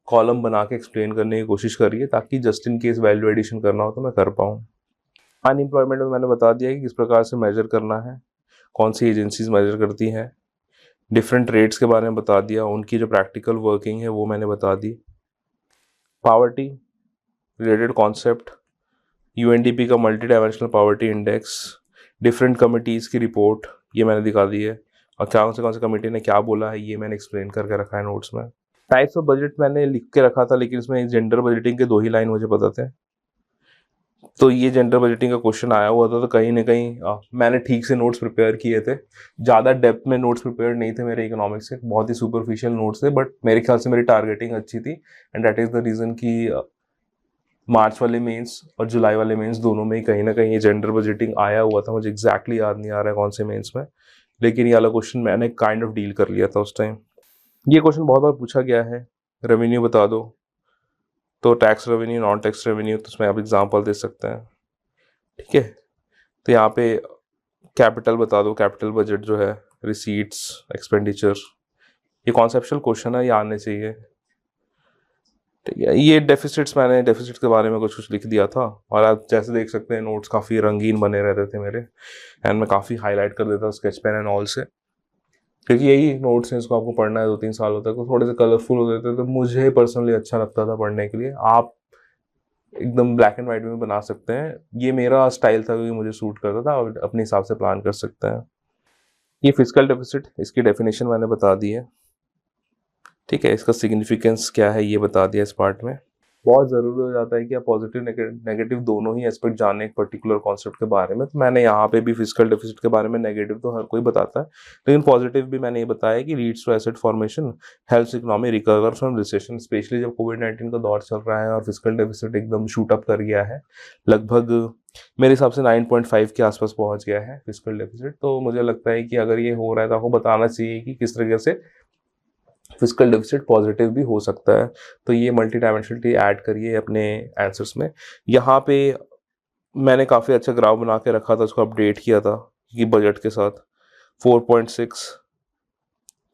कॉलम बना के एक्सप्लेन करने की कोशिश करी है, ताकि just in case value addition करना हो तो मैं कर पाऊँ। अनएम्प्लॉयमेंट में मैंने बता दिया है कि किस प्रकार से मेजर करना है, कौन सी एजेंसीज मेजर करती हैं। डिफरेंट रेट्स के बारे में बता दिया, उनकी जो प्रैक्टिकल वर्किंग है वो मैंने बता दी। पावर्टी रिलेटेड कॉन्सेप्ट, यूएनडीपी का multi dimensional poverty index, different committees की रिपोर्ट, ये मैंने दिखा दी है, और कौन से कमेटी ने क्या बोला है ये मैंने एक्सप्लेन करके रखा है नोट्स में। टाइप्स ऑफ बजट मैंने लिख के रखा था, लेकिन इसमें जेंडर बजटिंग के 2 ही लाइन मुझे पता थे, तो ये जेंडर बजटिंग का क्वेश्चन आया हुआ था, तो कहीं ना कहीं मैंने ठीक से नोट्स प्रिपेयर किए थे। ज़्यादा डेप्थ में नोट्स प्रिपेयर नहीं थे मेरे इकोनॉमिक्स से, बहुत ही सुपरफिशियल नोट्स थे, बट मेरे ख्याल से मेरी टारगेटिंग अच्छी थी, and that is the reason कि मार्च वाले मेंस और जुलाई वाले मेंस दोनों में ही कहीं ना कहीं ये जेंडर बजटिंग आया हुआ था। मुझे एग्जैक्टली याद नहीं आ रहा है कौन से मेंस में, लेकिन ये वाला क्वेश्चन मैंने काइंड ऑफ डील कर लिया था उस टाइम। ये क्वेश्चन बहुत बार पूछा गया है, रेवेन्यू बता दो, तो tax revenue, non tax revenue, तो उसमें आप एग्जाम्पल दे सकते हैं। ठीक है, तो यहाँ पे कैपिटल बता दो, कैपिटल बजट जो है, रिसीट्स, एक्सपेंडिचर, ये कॉन्सेप्चुअल क्वेश्चन है, ये आने चाहिए। ठीक है, ये मैंने डेफिसिट्स के बारे में कुछ कुछ लिख दिया था, और आप जैसे देख सकते हैं नोट्स काफ़ी रंगीन बने रहते थे मेरे, एंड मैं काफ़ी हाईलाइट कर देता स्केच पेन एंड ऑल से, क्योंकि यही नोट्स हैं, इसको आपको पढ़ना है 2-3 सालों तक, तो थोड़े से कलरफुल हो जाते, तो मुझे पर्सनली अच्छा लगता था पढ़ने के लिए। आप एकदम ब्लैक एंड वाइट में बना सकते हैं, ये मेरा स्टाइल था क्योंकि मुझे सूट करता था, और अपने हिसाब से प्लान कर सकते हैं। ये फिजिकल डेफिसिट, इसकी डेफिनेशन मैंने बता दी है। ठीक है, इसका सिग्निफिकेंस क्या है ये बता दिया इस पार्ट में। बहुत ज़रूरी हो जाता है कि आप पॉजिटिव नेगेटिव दोनों ही एस्पेक्ट जाने एक पर्टिकुलर कॉन्सेप्ट के बारे में, तो मैंने यहाँ पे भी फिजिकल डेफिसिट के बारे में, नेगेटिव तो हर कोई बताता है, लेकिन पॉजिटिव भी मैंने ये बताया कि leads to asset formation, helps economy recover from recession, specially जब कोविड-19 का दौर चल रहा है और फिजिकल डेफिसिट एकदम शूट अप कर गया है, लगभग मेरे हिसाब से 9.5 के आसपास पहुँच गया है फिजिकल डेफिसिट। तो मुझे लगता है कि अगर ये हो रहा है तो आपको बताना चाहिए कि किस तरीके से फिजिकल डेफिसिट पॉजिटिव भी हो सकता है। तो ये मल्टी डायमेंशनलिटी ऐड करिए अपने आंसर्स में। यहाँ पे मैंने काफ़ी अच्छा ग्राफ बना के रखा था, उसको अपडेट किया था कि बजट के साथ 4.6,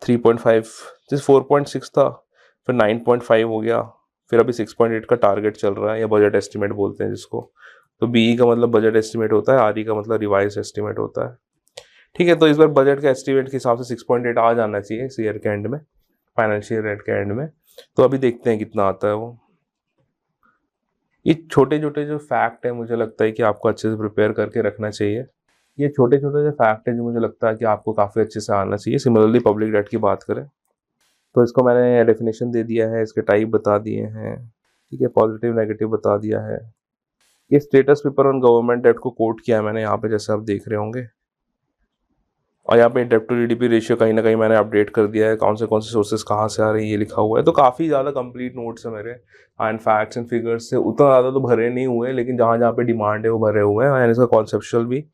3.5, जिस 4.6 था फिर 9.5 हो गया, फिर अभी 6.8 का टारगेट चल रहा है, या बजट एस्टिमेट बोलते हैं जिसको। तो बीई का मतलब बजट एस्टिमेट होता है, आरई का मतलब रिवाइज एस्टिमेट होता है। ठीक है, तो इस बार बजट के एस्टिमेट के हिसाब से 6.8 आ जाना चाहिए इस ईयर के एंड में, फाइनेंशियल ईयर के एंड में। तो अभी देखते हैं कितना आता है वो। ये छोटे छोटे जो फैक्ट है मुझे लगता है कि आपको अच्छे से प्रिपेयर करके रखना चाहिए। ये छोटे छोटे जो फैक्ट है जो मुझे लगता है कि आपको काफ़ी अच्छे से आना चाहिए। सिमिलरली पब्लिक डेट की बात करें तो इसको मैंने डेफिनेशन दे दिया है, इसके टाइप बता दिए हैं, ठीक है, पॉजिटिव नेगेटिव बता दिया है। ये status paper on government debt को कोट किया है मैंने यहाँ पे, जैसे आप देख रहे होंगे। और यहाँ पे डेट टू जीडीपी रेशियो कहीं ना कहीं मैंने अपडेट कर दिया है, कौन से सोर्सेज कहाँ से आ रहे हैं ये लिखा हुआ है। तो काफ़ी ज़्यादा कंप्लीट नोट्स है मेरे, एंड फैक्ट्स एंड फिगर्स से उतना ज़्यादा तो भरे नहीं हुए, लेकिन जहाँ जहाँ पे डिमांड है वो भरे हुए हैं, एंड इसका कॉन्सेप्चुअल भी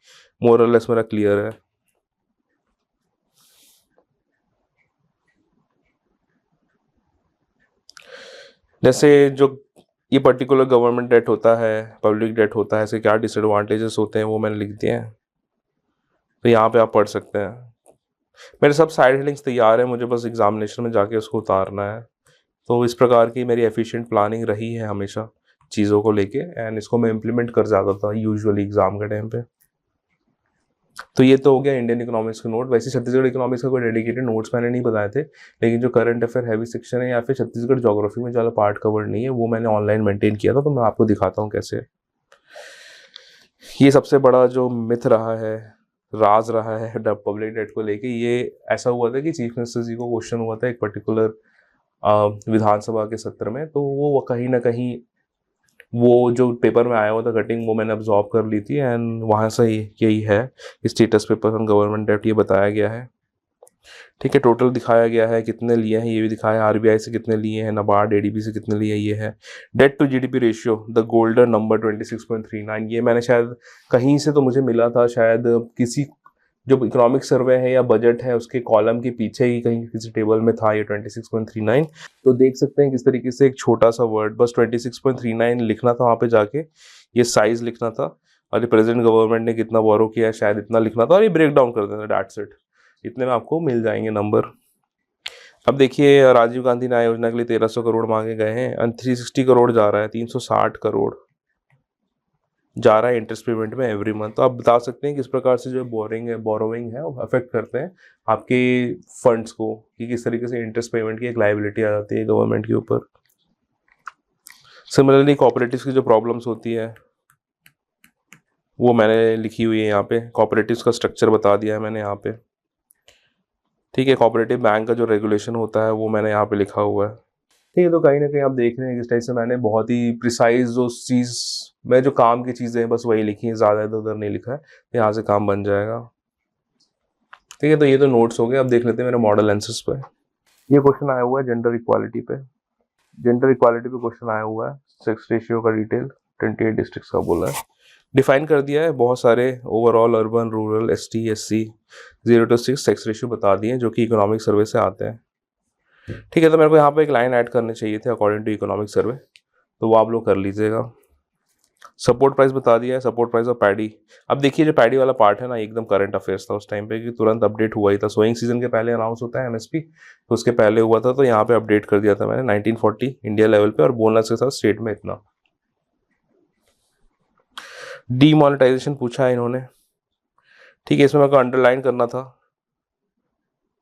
मोर और लेस मेरा क्लियर है। जैसे जो ये पर्टिकुलर गवर्नमेंट डेट होता है, पब्लिक डेट होता है, इसके क्या डिसएडवांटेजेस होते हैं वो मैंने लिख दिए हैं, तो यहाँ पे आप पढ़ सकते हैं। मेरे सब साइड हेडिंग्स तैयार है, मुझे बस एग्जामिनेशन में जाके उसको उतारना है। तो इस प्रकार की मेरी एफिशिएंट प्लानिंग रही है हमेशा चीज़ों को लेके, एंड इसको मैं इम्प्लीमेंट कर जाता था यूजुअली एग्जाम के टाइम पे। तो ये तो हो गया इंडियन इकोनॉमिक्स के नोट। वैसे छत्तीसगढ़ इकोनॉमिक्स का कोई डेडिकेटेड नोट्स मैंने नहीं बताए थे, लेकिन जो करंट अफेयर हैवी सेक्शन है या फिर छत्तीसगढ़ ज्योग्राफी में ज़्यादा पार्ट कवर नहीं है वो मैंने ऑनलाइन मेंटेन किया था, तो मैं आपको दिखाता हूँ कैसे। ये सबसे बड़ा जो मिथ रहा है, राज रहा है पब्लिक डेट को लेके, ये ऐसा हुआ था कि चीफ मिनिस्टर जी को क्वेश्चन हुआ था एक पर्टिकुलर विधानसभा के सत्र में, तो वो कहीं ना कहीं वो जो पेपर में आया हुआ था कटिंग वो मैंने अब्जॉर्ब कर ली थी, एंड वहाँ से यही है status paper on government debt, ये बताया गया है। ठीक है, टोटल दिखाया गया है, कितने लिए हैं ये भी दिखाया है, आरबीआई से कितने लिए हैं, नाबार्ड एडीबी से कितने लिए ये है। Debt to GDP ratio the golden number 26.39, ये मैंने शायद कहीं से तो मुझे मिला था, शायद किसी जो इकोनॉमिक सर्वे है या बजट है उसके कॉलम के पीछे ही कहीं किसी टेबल में था ये 26.39। तो देख सकते हैं किस तरीके से एक छोटा सा वर्ड, बस 26.39 लिखना था वहाँ पे जाके, ये साइज लिखना था, और ये प्रेजेंट गवर्नमेंट ने कितना बोरो किया है शायद इतना लिखना था, और ये ब्रेक डाउन कर देना, डैट्स इट। इतने में आपको मिल जाएंगे नंबर। अब देखिए राजीव गांधी न्याय योजना के लिए 1300 करोड़ मांगे गए हैं, और 360 करोड़ जा रहा है, 360 करोड़ जा रहा है इंटरेस्ट पेमेंट में एवरी मंथ। तो आप बता सकते हैं किस प्रकार से जो बोरोइंग है वो अफेक्ट करते हैं आपके फंड्स को, कि किस तरीके से इंटरेस्ट पेमेंट की एक लायबिलिटी आ जाती है गवर्नमेंट के ऊपर। सिमिलरली कोऑपरेटिव्स की जो प्रॉब्लम्स होती है वो मैंने लिखी हुई है यहाँ पे, कोऑपरेटिव्स का स्ट्रक्चर बता दिया है मैंने यहाँ पे। ठीक है, कोऑपरेटिव बैंक का जो रेगुलेशन होता है वो मैंने यहाँ पे लिखा हुआ है। ठीक है, तो कहीं ना कहीं आप देख रहे हैं किस टाइप से मैंने बहुत ही प्रिसाइज जो चीज़ में जो काम की चीज़ें हैं बस वही लिखी है, ज़्यादा इधर उधर नहीं लिखा है, यहाँ से काम बन जाएगा। ठीक है, तो ये तो नोट्स हो गए। अब देख लेते हैं मेरे मॉडल आंसर्स पे। ये क्वेश्चन आया हुआ है जेंडर इक्वालिटी पे, जेंडर इक्वालिटी पे क्वेश्चन आया हुआ है, सेक्स रेशियो का डिटेल 28 डिस्ट्रिक्ट्स का बोला है, डिफाइन कर दिया है बहुत सारे, overall urban rural ST SC 0 to 6 sex ratio बता दिए जो कि इकोनॉमिक सर्वे से आते हैं। ठीक है, तो मेरे को यहाँ पे एक लाइन ऐड करने चाहिए थे अकॉर्डिंग टू इकोनॉमिक सर्वे, तो वो आप लोग कर लीजिएगा। सपोर्ट प्राइस बता दिया है, सपोर्ट प्राइस ऑफ पैडी। अब देखिए जो पैडी वाला पार्ट है ना एकदम करंट अफेयर्स था उस टाइम पे, कि तुरंत अपडेट हुआ ही था, सोइंग सीजन के पहले अनाउंस होता है एमएसपी, तो उसके पहले हुआ था, तो यहाँ पे अपडेट कर दिया था मैंने 1940 इंडिया लेवल पे, और बोनस के साथ स्टेट में इतना। डीमोनेटाइजेशन पूछा है इन्होंने, ठीक है, इसमें मेरे को अंडरलाइन करना था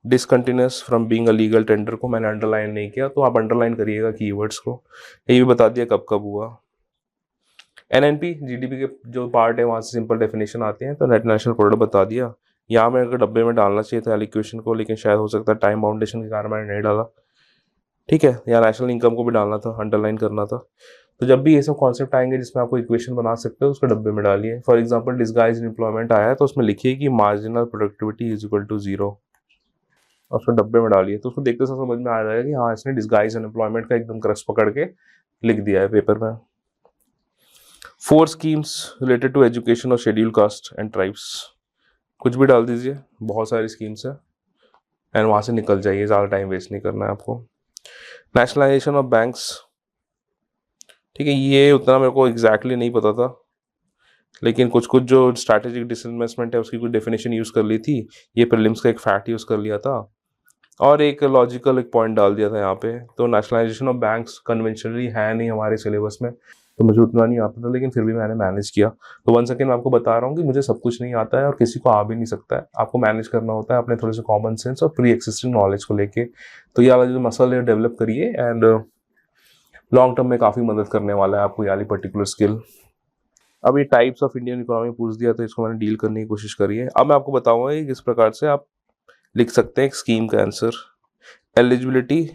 discontinuous from being a legal tender को, मैंने अंडरलाइन नहीं किया, तो आप अंडरलाइन करिएगा कीवर्ड्स को। ये भी बता दिया कब कब हुआ। एनएनपी जीडीपी के जो पार्ट है वहाँ से सिंपल डेफिनेशन आते हैं, तो नेट नेशनल प्रोडक्ट बता दिया। यहाँ मेरे को डब्बे में डालना चाहिए था एलिक्वेशन को, लेकिन शायद हो सकता है टाइम बाउंडेशन के कारण मैंने नहीं डाला। ठीक है, यहाँ नेशनल इनकम को भी डालना था, अंडरलाइन करना था। तो जब भी ये सब कॉन्सेप्ट आएंगे जिसमें आपको इक्वेशन बना सकते हो उसको डब्बे में डालिए। फॉर एग्जाम्पल डिस्गाइज एम्प्लॉयमेंट आया है तो उसमें लिखिए कि marginal productivity is equal to 0, और उसको डब्बे में डालिए, तो उसको देखते समझ में आ जाएगा कि हाँ इसने डिस्गाइज अनएम्प्लॉयमेंट का एकदम क्रक्स पकड़ के लिख दिया है पेपर में। 4 स्कीम्स रिलेटेड टू एजुकेशन और शेड्यूल कास्ट एंड ट्राइब्स, कुछ भी डाल दीजिए, बहुत सारी स्कीम्स है। एंड वहाँ से निकल जाइए, ज़्यादा टाइम वेस्ट नहीं करना है आपको। नेशनलाइजेशन ऑफ बैंक्स, ठीक है, ये उतना मेरे को एग्जैक्टली नहीं पता था, लेकिन कुछ कुछ जो स्ट्रैटेजिक डिसइन्वेस्टमेंट है उसकी कुछ डेफिनेशन यूज़ कर ली थी, ये प्रीलिम्स का एक फैक्ट यूज़ कर लिया था और एक लॉजिकल एक पॉइंट डाल दिया था यहाँ पे। तो नेशनलाइजेशन ऑफ बैंक्स कन्वेंशनली है नहीं हमारे सिलेबस में, तो मुझे उतना नहीं आता था, लेकिन फिर भी मैंने मैनेज किया। तो वन सेकेंड मैं आपको बता रहा हूँ कि मुझे सब कुछ नहीं आता है और किसी को आ भी नहीं सकता है, आपको मैनेज करना होता है अपने थोड़े से कॉमन सेंस और प्री एक्सिस्टिंग नॉलेज को लेके। तो ये वाला जो मसल है डेवलप करिए एंड लॉन्ग टर्म में काफ़ी मदद करने वाला है आपको ये वाली पर्टिकुलर स्किल। अब ये टाइप्स ऑफ इंडियन इकोनॉमी पूछ दिया तो इसको मैंने डील करने की कोशिश करी है। अब मैं आपको बताऊंगा कि किस प्रकार से आप लिख सकते हैं एक स्कीम का आंसर। एलिजिबिलिटी,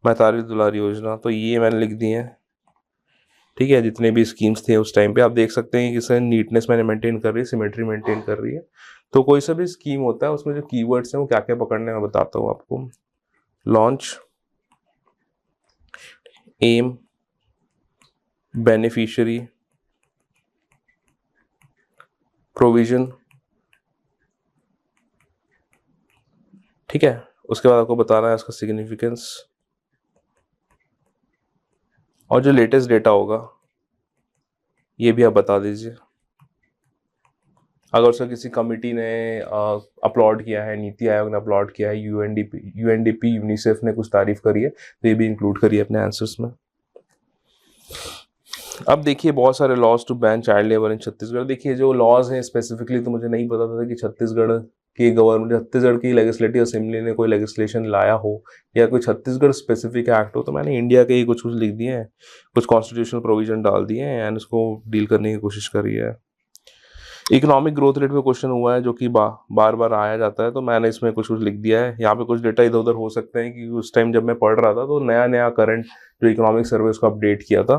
महतारी दुलारी योजना, तो ये मैंने लिख दी है, ठीक है। जितने भी स्कीम्स थे उस टाइम पे आप देख सकते हैं कि सर नीटनेस मैंने मेंटेन कर रही है, सिमेट्री मेंटेन कर रही है। तो कोई सा भी स्कीम होता है उसमें जो कीवर्ड्स हैं वो क्या क्या पकड़ने में बताता हूँ आपको। लॉन्च, एम, बेनिफिशियरी, प्रोविजन, ठीक है। उसके बाद आपको बताना है इसका सिग्निफिकेंस और जो लेटेस्ट डेटा होगा ये भी आप बता दीजिए। अगर उसका किसी कमिटी ने अपलोड किया है, नीति आयोग ने अपलोड किया है, यूएनडीपी यूनिसेफ ने कुछ तारीफ करी है, तो ये भी इंक्लूड करिए अपने आंसर्स में। अब देखिए बहुत सारे laws to ban child labour in Chhattisgarh. देखिए जो लॉज हैं स्पेसिफिकली तो मुझे नहीं पता था कि छत्तीसगढ़ की गवर्नमेंट, छत्तीसगढ़ की लेजिस्लेटिव असेंबली ने कोई लेजिस्लेशन लाया हो या कोई छत्तीसगढ़ स्पेसिफिक एक्ट हो। तो मैंने इंडिया के ही कुछ कुछ लिख दिए हैं, कुछ कॉन्स्टिट्यूशनल प्रोविजन डाल दिए हैं एंड उसको डील करने की कोशिश करी है। इकोनॉमिक ग्रोथ रेट पे क्वेश्चन हुआ है जो कि बार बार आया जाता है, तो मैंने इसमें कुछ कुछ लिख दिया है। यहाँ पे कुछ डेटा इधर उधर हो सकते हैं कि उस टाइम जब मैं पढ़ रहा था तो नया नया करंट जो इकोनॉमिक सर्वे उसको अपडेट किया था।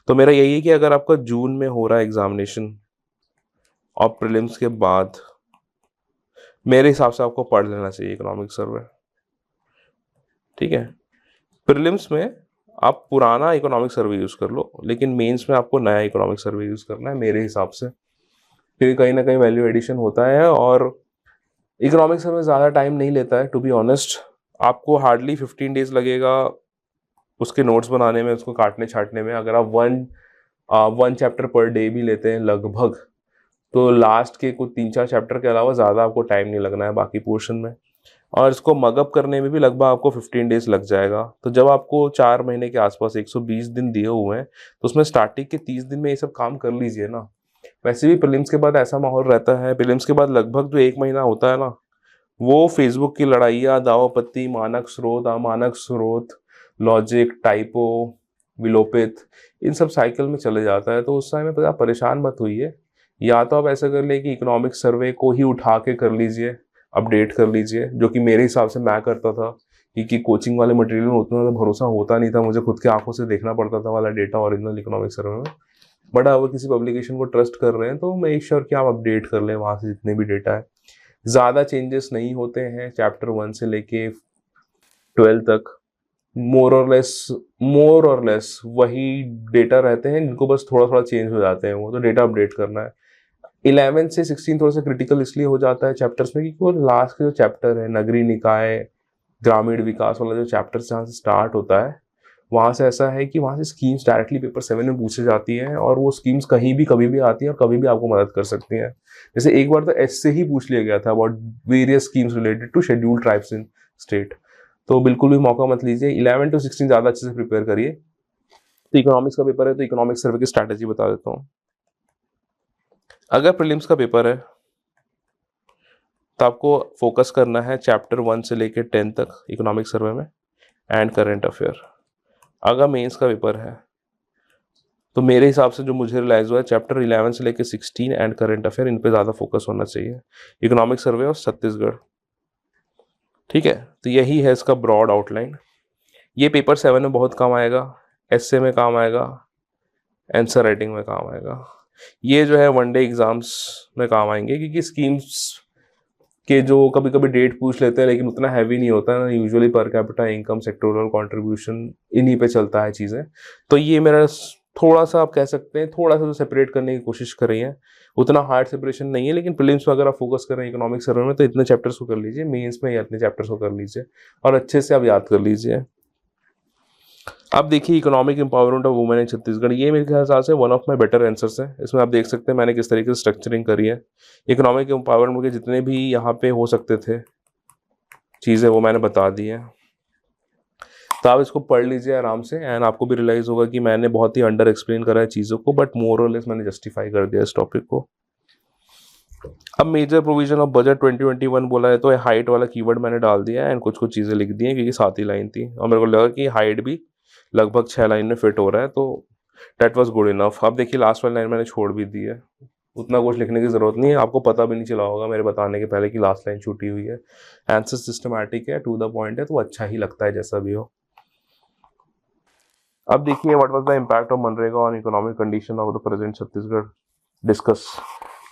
तो मेरा यही है कि अगर आपका जून में हो रहा है एग्जामिनेशन और प्रीलिम्स के बाद, मेरे हिसाब से आपको पढ़ लेना चाहिए इकोनॉमिक सर्वे, ठीक है। प्रीलिम्स में आप पुराना इकोनॉमिक सर्वे यूज़ कर लो, लेकिन मेंस में आपको नया इकोनॉमिक सर्वे यूज़ करना है मेरे हिसाब से, क्योंकि कहीं ना कहीं वैल्यू एडिशन होता है और इकोनॉमिक सर्वे ज़्यादा टाइम नहीं लेता है। टू बी ऑनेस्ट आपको हार्डली 15 डेज लगेगा उसके नोट्स बनाने में, उसको काटने छाटने में। अगर आप वन चैप्टर पर डे भी लेते हैं लगभग, तो लास्ट के कुछ 3-4 चैप्टर के अलावा ज़्यादा आपको टाइम नहीं लगना है बाकी पोर्शन में, और इसको मगअप करने में भी लगभग आपको 15 डेज लग जाएगा। तो जब आपको 4 महीने के आसपास 120 दिन दिए हुए हैं तो उसमें स्टार्टिंग के 30 दिन में ये सब काम कर लीजिए ना। वैसे भी प्रीलिम्स के बाद ऐसा माहौल रहता है, प्रीलिम्स के बाद लगभग जो 1 महीना होता है ना, वो फेसबुक की लड़ाइयाँ, दावापत्ती, मानक स्रोत, अमानक स्रोत, लॉजिक, टाइपो, विलोपित, इन सब साइकिल में चले जाता है। तो उस समय में आप परेशान मत होइए, या तो आप ऐसा कर ले कि इकोनॉमिक सर्वे को ही उठा के कर लीजिए, अपडेट कर लीजिए, जो कि मेरे हिसाब से मैं करता था, क्योंकि कोचिंग वाले मटेरियल में उतना ज़्यादा भरोसा होता नहीं था, मुझे खुद की आंखों से देखना पड़ता था वाला डेटा ओरिजिनल इकोनॉमिक सर्वे में। बट अगर किसी पब्लिकेशन को ट्रस्ट कर रहे हैं तो मेक श्योर कि आप अपडेट कर लें वहाँ से जितने भी डेटा है। ज़्यादा चेंजेस नहीं होते हैं चैप्टर 1 से लेके 12 तक, मोर और लेस वही डेटा रहते हैं, जिनको बस थोड़ा थोड़ा चेंज हो जाते हैं, वो तो डेटा अपडेट करना है। 11 से 16 थोड़ा सा क्रिटिकल इसलिए हो जाता है चैप्टर्स में, क्योंकि वो लास्ट के जो चैप्टर है, नगरीय निकाय, ग्रामीण विकास वाला जो चैप्टर जहाँ से स्टार्ट होता है, वहाँ से ऐसा है कि वहाँ से स्कीम्स डायरेक्टली पेपर 7 में पूछी जाती हैं, और वो स्कीम्स कहीं भी कभी भी आती हैं और कभी भी आपको मदद कर सकती हैं। जैसे एक बार तो एस से ही पूछ लिया गया था about various schemes related to scheduled tribes in state. तो बिल्कुल भी मौका मत लीजिए, 11 to 16 ज़्यादा अच्छे से प्रिपेयर करिए। तो इकोनॉमिक्स का पेपर है तो इकोनॉमिक सर्वे की स्ट्रैटेजी बता देता हूँ। अगर प्रीलिम्स का पेपर है तो आपको फोकस करना है चैप्टर 1 से लेकर 10 तक इकोनॉमिक सर्वे में एंड करंट अफेयर। अगर मेंस का पेपर है तो मेरे हिसाब से जो मुझे रियलाइज हुआ है, चैप्टर 11 से लेकर 16 एंड करंट अफेयर, इन पे ज़्यादा फोकस होना चाहिए, इकोनॉमिक सर्वे और छत्तीसगढ़, ठीक है। तो यही है इसका ब्रॉड आउटलाइन। ये पेपर 7 में बहुत काम आएगा, एसए में काम आएगा, आंसर राइटिंग में काम आएगा। ये जो है वनडे एग्जाम्स में काम आएंगे, क्योंकि स्कीम्स के जो कभी कभी डेट पूछ लेते हैं लेकिन उतना हैवी नहीं होता है ना, usually per capita income, sectoral contribution, इन्हीं पे चलता है चीज़ें। तो ये मेरा थोड़ा सा आप कह सकते हैं थोड़ा सा तो सेपरेट करने की कोशिश कर रही हैं, उतना हार्ड सेपरेशन नहीं है, लेकिन प्रीलिम्स में अगर आप फोकस कर रहे हैं इकोनॉमिक सर्वे में तो इतने चैप्टर्स को कर लीजिए, मेंस में या इतने चैप्टर्स को कर लीजिए और अच्छे से आप याद कर लीजिए। अब देखिए economic empowerment of women in Chhattisgarh, ये मेरे हिसाब से one of my better answers है। इसमें आप देख सकते हैं मैंने किस तरीके से स्ट्रक्चरिंग करी है। इकोनॉमिक एम्पावरमेंट के जितने भी यहाँ पे हो सकते थे चीज़ें वो मैंने बता दी हैं, तो आप इसको पढ़ लीजिए आराम से एंड आपको भी रियलाइज होगा कि मैंने बहुत ही अंडर एक्सप्लेन करा है चीज़ों को, बट मोर और लेस मैंने जस्टिफाई कर दिया इस टॉपिक को। अब मेजर प्रोविजन ऑफ बजट 2021 बोला है तो हाइट वाला कीवर्ड मैंने डाल दिया है एंड कुछ कुछ चीज़ें लिख दी हैं क्योंकि 7 ही लाइन थी और मेरे को लगा कि हाइट भी लगभग 6 लाइन में फिट हो रहा है, तो डेट वॉज गुड इनफ। अब देखिए लास्ट वाली लाइन मैंने छोड़ भी दी है, उतना कुछ लिखने की ज़रूरत नहीं है, आपको पता भी नहीं चला होगा मेरे बताने के पहले कि लास्ट लाइन छूटी हुई है। आंसर सिस्टमैटिक है, टू द पॉइंट है, तो अच्छा ही लगता है जैसा भी हो। अब देखिए what was the impact of MNREGA on economic condition of the present Chhattisgarh, discuss.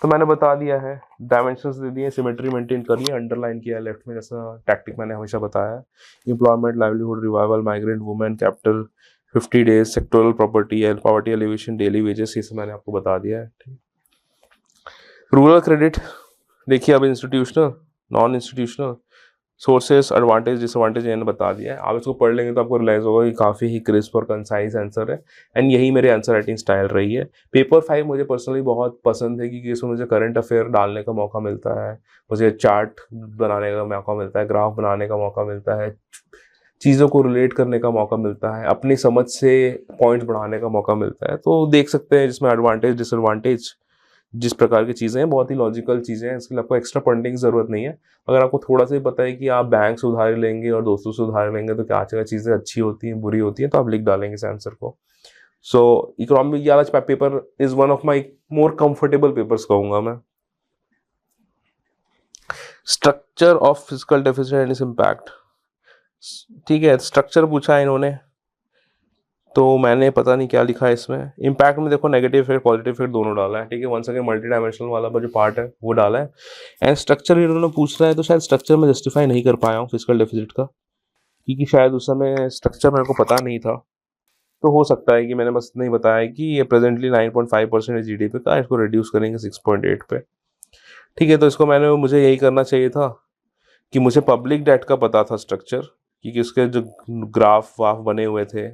तो मैंने बता दिया है, डायमेंशंस दे दिए, सिमेट्री मेंटेन करिए, अंडरलाइन किया है लेफ्ट में जैसा टैक्टिक मैंने हमेशा बताया है। Employment, livelihood, revival, migrant women, capital, 50 days, sectoral property, poverty alleviation, daily wages, ये सब मैंने आपको बता दिया है। रूरल क्रेडिट देखिए, अब institutional, non institutional, sources, advantage, disadvantage मैंने बता दिया है। आप इसको पढ़ लेंगे तो आपको रियलाइज होगा कि काफ़ी ही क्रिस्प और कंसाइज आंसर है एंड यही मेरे आंसर राइटिंग स्टाइल रही है। पेपर 5 मुझे पर्सनली बहुत पसंद है क्योंकि इसमें मुझे करंट अफेयर डालने का मौका मिलता है, मुझे चार्ट बनाने का मौका मिलता है, ग्राफ बनाने का मौका मिलता है, चीज़ों को रिलेट करने का मौका मिलता है, अपनी समझ से पॉइंट्स बढ़ाने का मौका मिलता है। तो देख सकते हैं जिसमें एडवांटेज डिसएडवांटेज जिस प्रकार की चीज़ें हैं बहुत ही लॉजिकल चीज़ें हैं, इसके लिए आपको एक्स्ट्रा पढ़ने की ज़रूरत नहीं है। अगर आपको थोड़ा सा ही पता है कि आप बैंक से उधार लेंगे और दोस्तों से उधार लेंगे तो क्या क्या चीज़ें अच्छी होती हैं बुरी होती हैं, तो आप लिख डालेंगे इस आंसर को। सो इकोनॉमिक ये वाला paper is one of my more comfortable papers कहूँगा मैं। Structure of physical deficit and its impact, ठीक है, स्ट्रक्चर पूछा है इन्होंने तो मैंने पता नहीं क्या लिखा है इसमें। इम्पैक्ट में देखो नेगेटिव इफेक्ट पॉजिटिव इफेक्ट दोनों डाला है, ठीक है, वंस अगेन मल्टी डायमेंशनल वाला जो पार्ट है वो डाला है। एंड स्ट्रक्चर इन्होंने पूछ रहा है तो शायद स्ट्रक्चर में जस्टिफाई नहीं कर पाया हूँ फिजिकल डेफिसिट का, क्योंकि शायद उस समय स्ट्रक्चर मेरे को पता नहीं था। तो हो सकता है कि मैंने बस नहीं बताया कि ये प्रेजेंटली 9.5% GDP का, इसको रिड्यूस करेंगे 6.8 पे, ठीक है। तो इसको मुझे यही करना चाहिए था कि मुझे पब्लिक डेट का पता था स्ट्रक्चर, क्योंकि उसके जो ग्राफ वाफ बने हुए थे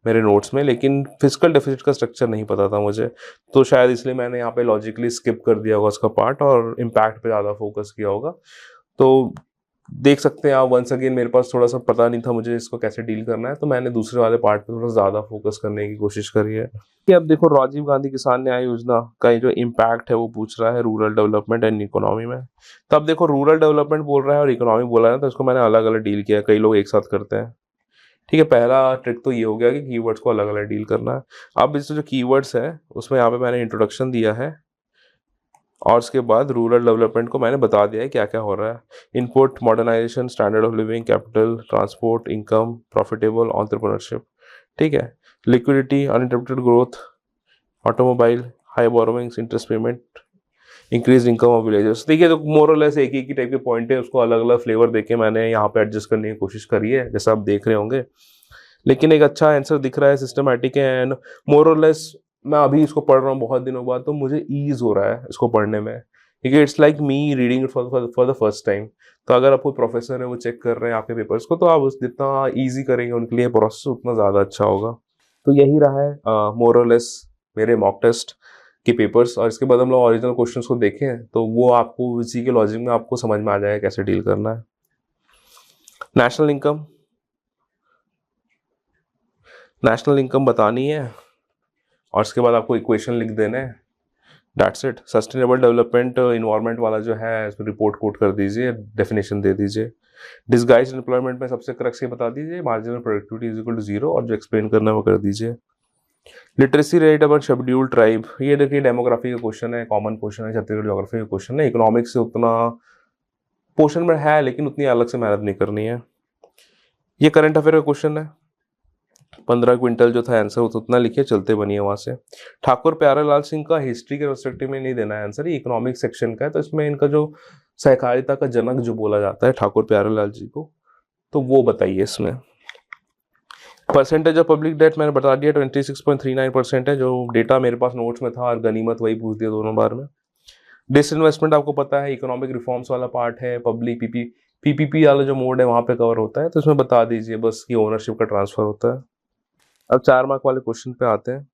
मेरे नोट्स में, लेकिन फिजिकल डेफिसिट का स्ट्रक्चर नहीं पता था मुझे, तो शायद इसलिए मैंने यहाँ पे लॉजिकली स्किप कर दिया होगा उसका पार्ट और इम्पैक्ट पे ज़्यादा फोकस किया होगा। तो देख सकते हैं आप, वंस अगेन मेरे पास थोड़ा सा पता नहीं था मुझे इसको कैसे डील करना है, तो मैंने दूसरे वाले पार्ट पे थोड़ा ज़्यादा फोकस करने की कोशिश करी है। कि अब देखो राजीव गांधी किसान न्याय योजना का जो इम्पैक्ट है वो पूछ रहा है रूरल डेवलपमेंट एंड इकोनॉमी में। तो अब देखो रूरल डेवलपमेंट बोल रहा है और इकोनॉमी बोल रहा है, तो इसको मैंने अलग अलग डील किया, कई लोग एक साथ करते हैं, ठीक है। पहला ट्रिक तो ये हो गया कि कीवर्ड्स को अलग अलग डील करना है। अब इससे जो कीवर्ड्स है उसमें यहाँ पे मैंने इंट्रोडक्शन दिया है और उसके बाद रूरल डेवलपमेंट को मैंने बता दिया है क्या क्या हो रहा है। Input, modernisation, standard of living, capital, transport, income, profitable, entrepreneurship, ठीक है, liquidity, uninterrupted growth, automobile, high borrowings, interest payment, increase income of villagers. देखिए तो मोर और लेस एक ही टाइप के पॉइंट है, उसको अलग अलग फ्लेवर देके मैंने यहाँ पे एडजस्ट करने की कोशिश करी है जैसा आप देख रहे होंगे, लेकिन एक अच्छा आंसर दिख रहा है, सिस्टमैटिक है एंड मोर और लेस मैं अभी इसको पढ़ रहा हूँ बहुत दिनों बाद, तो मुझे ईज हो रहा है इसको पढ़ने में, क्योंकि it's like me reading it for the first time. तो अगर आप कोई प्रोफेसर है वो चेक कर रहे हैं आपके पेपर्स को, तो आप जितना ईजी करेंगे उनके लिए प्रोसेस उतना ज़्यादा अच्छा होगा। तो यही रहा है मोर और लेस मेरे मॉक टेस्ट के पेपर्स, और इसके बाद हम लोग ओरिजिनल क्वेश्चंस को देखें तो वो आपको इसी के लॉजिक में आपको समझ में आ जाएगा कैसे डील करना है। नेशनल इनकम बतानी है और इसके बाद आपको इक्वेशन लिख देना है, that's it. Sustainable development environment वाला जो है इसमें रिपोर्ट कोट कर दीजिए, डेफिनेशन दे दीजिए। डिस्गाइज्ड एम्प्लॉयमेंट में सबसे करेक्ट बता दीजिए, marginal productivity is equal to 0, और जो एक्सप्लेन करना है वो कर दीजिए। Literacy rate about scheduled tribe, ये देखिए डेमोग्राफी का क्वेश्चन है, कॉमन क्वेश्चन है, छत्तीसगढ़ ज्योग्राफी का क्वेश्चन है, इकोनॉमिक्स से उतना पोर्शन में है लेकिन उतनी अलग से मेहनत नहीं करनी है। ये करंट अफेयर का क्वेश्चन है, 15 क्विंटल जो था आंसर उतना लिखिए, चलते बनिए वहाँ से। ठाकुर प्यारेलाल सिंह का हिस्ट्री के पर्सपेक्टिव में नहीं देना है आंसर, ये इकोनॉमिक सेक्शन का है, तो इसमें इनका जो सहकारिता का जनक जो बोला जाता है ठाकुर प्यारेलाल जी को, तो वो बताइए इसमें। परसेंटेज ऑफ पब्लिक डेट मैंने बता दिया 26.39% है, जो डेटा मेरे पास नोट्स में था, और गनीमत वही पूछ दिया दोनों बार में। डिसइन्वेस्टमेंट आपको पता है, इकोनॉमिक रिफॉर्म्स वाला पार्ट है, पब्लिक पीपीपी वाला जो मोड है वहाँ पे कवर होता है, तो इसमें बता दीजिए बस कि ओनरशिप का ट्रांसफर होता है। अब 4 मार्क वाले क्वेश्चन पे आते हैं।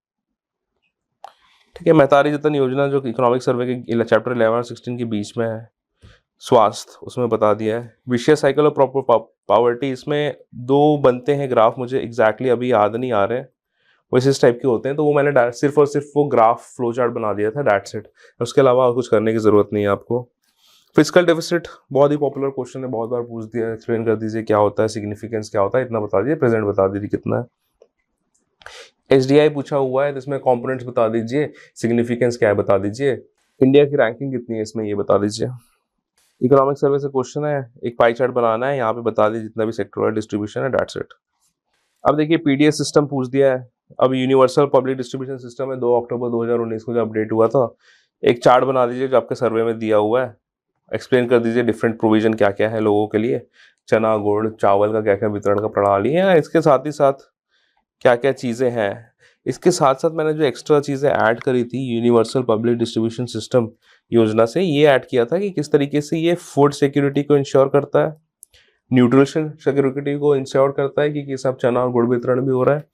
ठीक है, महतारी जतन योजना जो इकोनॉमिक सर्वे के चैप्टर 11 और 16 के बीच में है, स्वास्थ्य, उसमें बता दिया है। विशेष साइकिल और प्रॉपर पावर्टी, इसमें 2 बनते हैं ग्राफ, मुझे एग्जैक्टली अभी याद नहीं आ रहे हैं, वैसे इस टाइप के होते हैं, तो वो मैंने सिर्फ और सिर्फ वो ग्राफ फ्लो चार्ट बना दिया था, दैट्स इट। उसके अलावा कुछ करने की ज़रूरत नहीं है आपको। फिजिकल डेफिसिट बहुत ही पॉपुलर क्वेश्चन है, बहुत बार पूछ दिया, एक्सप्लेन कर दीजिए क्या होता है, सिग्निफिकेंस क्या होता है, इतना बता दीजिए, प्रेजेंट बता दीजिए कितना है। एसडीआई पूछा हुआ है, तो इसमें कॉम्पोनेंट्स बता दीजिए, सिग्निफिकेंस क्या है बता दीजिए, इंडिया की रैंकिंग कितनी है इसमें ये बता दीजिए। इकोनॉमिक सर्वे से क्वेश्चन है, एक पाई चार्ट बनाना है, यहाँ पे बता दीजिए जितना भी सेक्टोरल डिस्ट्रीब्यूशन है, दैट्स इट। अब देखिए पीडीएस सिस्टम पूछ दिया है, अब यूनिवर्सल पब्लिक डिस्ट्रीब्यूशन सिस्टम है, 2 अक्टूबर 2019 को जो अपडेट हुआ था, एक चार्ट बना दीजिए जो आपके सर्वे में दिया हुआ है, एक्सप्लेन कर दीजिए डिफरेंट प्रोविजन क्या क्या है लोगों के लिए, चना गुड़ चावल का क्या क्या वितरण का प्रणाली है, इसके साथ ही साथ क्या क्या चीज़ें हैं। इसके साथ साथ मैंने जो एक्स्ट्रा चीज़ें ऐड करी थी यूनिवर्सल पब्लिक डिस्ट्रीब्यूशन सिस्टम योजना से, ये ऐड किया था कि किस तरीके से ये फूड सिक्योरिटी को इंश्योर करता है, न्यूट्रिशन सिक्योरिटी को इंश्योर करता है कि सब चना और गुड़ वितरण भी हो रहा है,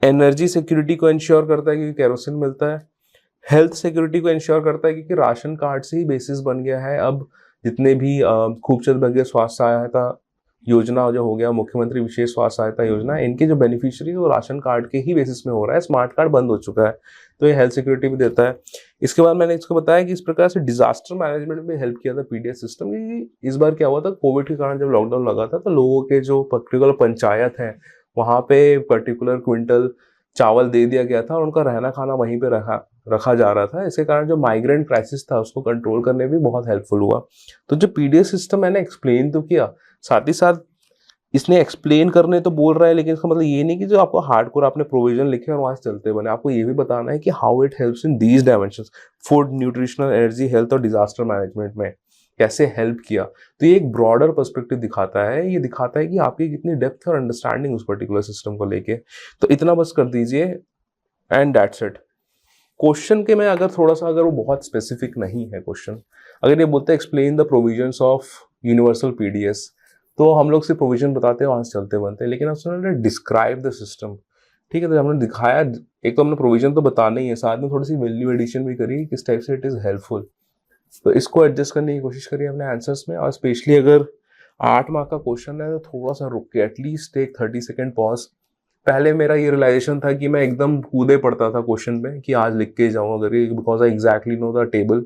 एनर्जी सिक्योरिटी को इंश्योर करता है क्योंकि केरोसिन मिलता है, हेल्थ सिक्योरिटी को इंश्योर करता है क्योंकि राशन कार्ड से ही बेसिस बन गया है अब जितने भी खूबचंद बघेल स्वास्थ्य सहायता योजना जो हो गया, मुख्यमंत्री विशेष स्वास्थ्य सहायता योजना, इनके जो बेनिफिशियरी वो राशन कार्ड के ही बेसिस में हो रहा है, स्मार्ट कार्ड बंद हो चुका है, तो ये हेल्थ सिक्योरिटी भी देता है। इसके बाद मैंने इसको बताया कि इस प्रकार से डिजास्टर मैनेजमेंट में हेल्प किया था पीडीएस सिस्टम, कि इस बार क्या हुआ था, कोविड के कारण जब लॉकडाउन लगा था तो लोगों के जो पर्टिकुलर पंचायत है वहाँ पे पर्टिकुलर क्विंटल चावल दे दिया गया था और उनका रहना खाना वहीं पे रखा जा रहा था। इसके कारण जो माइग्रेंट क्राइसिस था उसको कंट्रोल करने में भी बहुत हेल्पफुल हुआ। तो जो पीडीएस सिस्टम मैंने एक्सप्लेन तो किया, साथ ही साथ इसने एक्सप्लेन करने तो बोल रहा है, लेकिन इसका मतलब ये नहीं कि जो आपको हार्डकोर आपने प्रोविजन लिखे और वहां से चलते बने, आपको ये भी बताना है कि how it helps in these dimensions, food nutritional energy health और डिजास्टर मैनेजमेंट में कैसे हेल्प किया। तो ये एक ब्रॉडर पर्सपेक्टिव दिखाता है, ये दिखाता है कि आपकी कितनी डेप्थ और अंडरस्टैंडिंग उस पर्टिकुलर सिस्टम को लेके। तो इतना बस कर दीजिए एंड दैट्स इट। क्वेश्चन के में अगर थोड़ा सा, अगर वो बहुत स्पेसिफिक नहीं है क्वेश्चन, अगर ये बोलते हैं explain the provisions of universal PDS, तो हम लोग सिर्फ प्रोविजन बताते हैं, वहां से चलते बनते हैं, लेकिन उसने डिस्क्राइब द सिस्टम। ठीक है, तो हमने दिखाया, एक तो हमने प्रोविजन तो बताना ही है, साथ में थोड़ी सी वैल्यू एडिशन भी करी किस टाइप से इट इज हेल्पफुल, तो इसको एडजस्ट करने की कोशिश करिए अपने आंसर्स में। और स्पेशली अगर 8 मार्क का क्वेश्चन है तो थोड़ा सा रुक के एटलीस्ट एक 30 सेकेंड पॉज। पहले मेरा ये रियलाइजेशन था कि मैं एकदम कूदे पड़ता था क्वेश्चन में कि आज लिख के जाऊँ अगर, because I exactly know the table.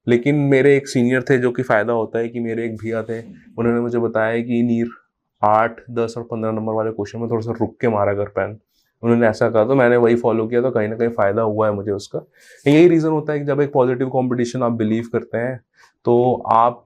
लेकिन मेरे एक सीनियर थे, जो कि फ़ायदा होता है कि मेरे एक भैया थे, उन्होंने मुझे बताया कि नीर 8, 10 और 15 नंबर वाले क्वेश्चन में थोड़ा सा रुक के मारा कर पेन, उन्होंने ऐसा कहा, तो मैंने वही फॉलो किया, तो कहीं ना कहीं फ़ायदा हुआ है मुझे उसका। यही रीज़न होता है कि जब एक पॉजिटिव कंपटीशन आप बिलीव करते हैं तो आप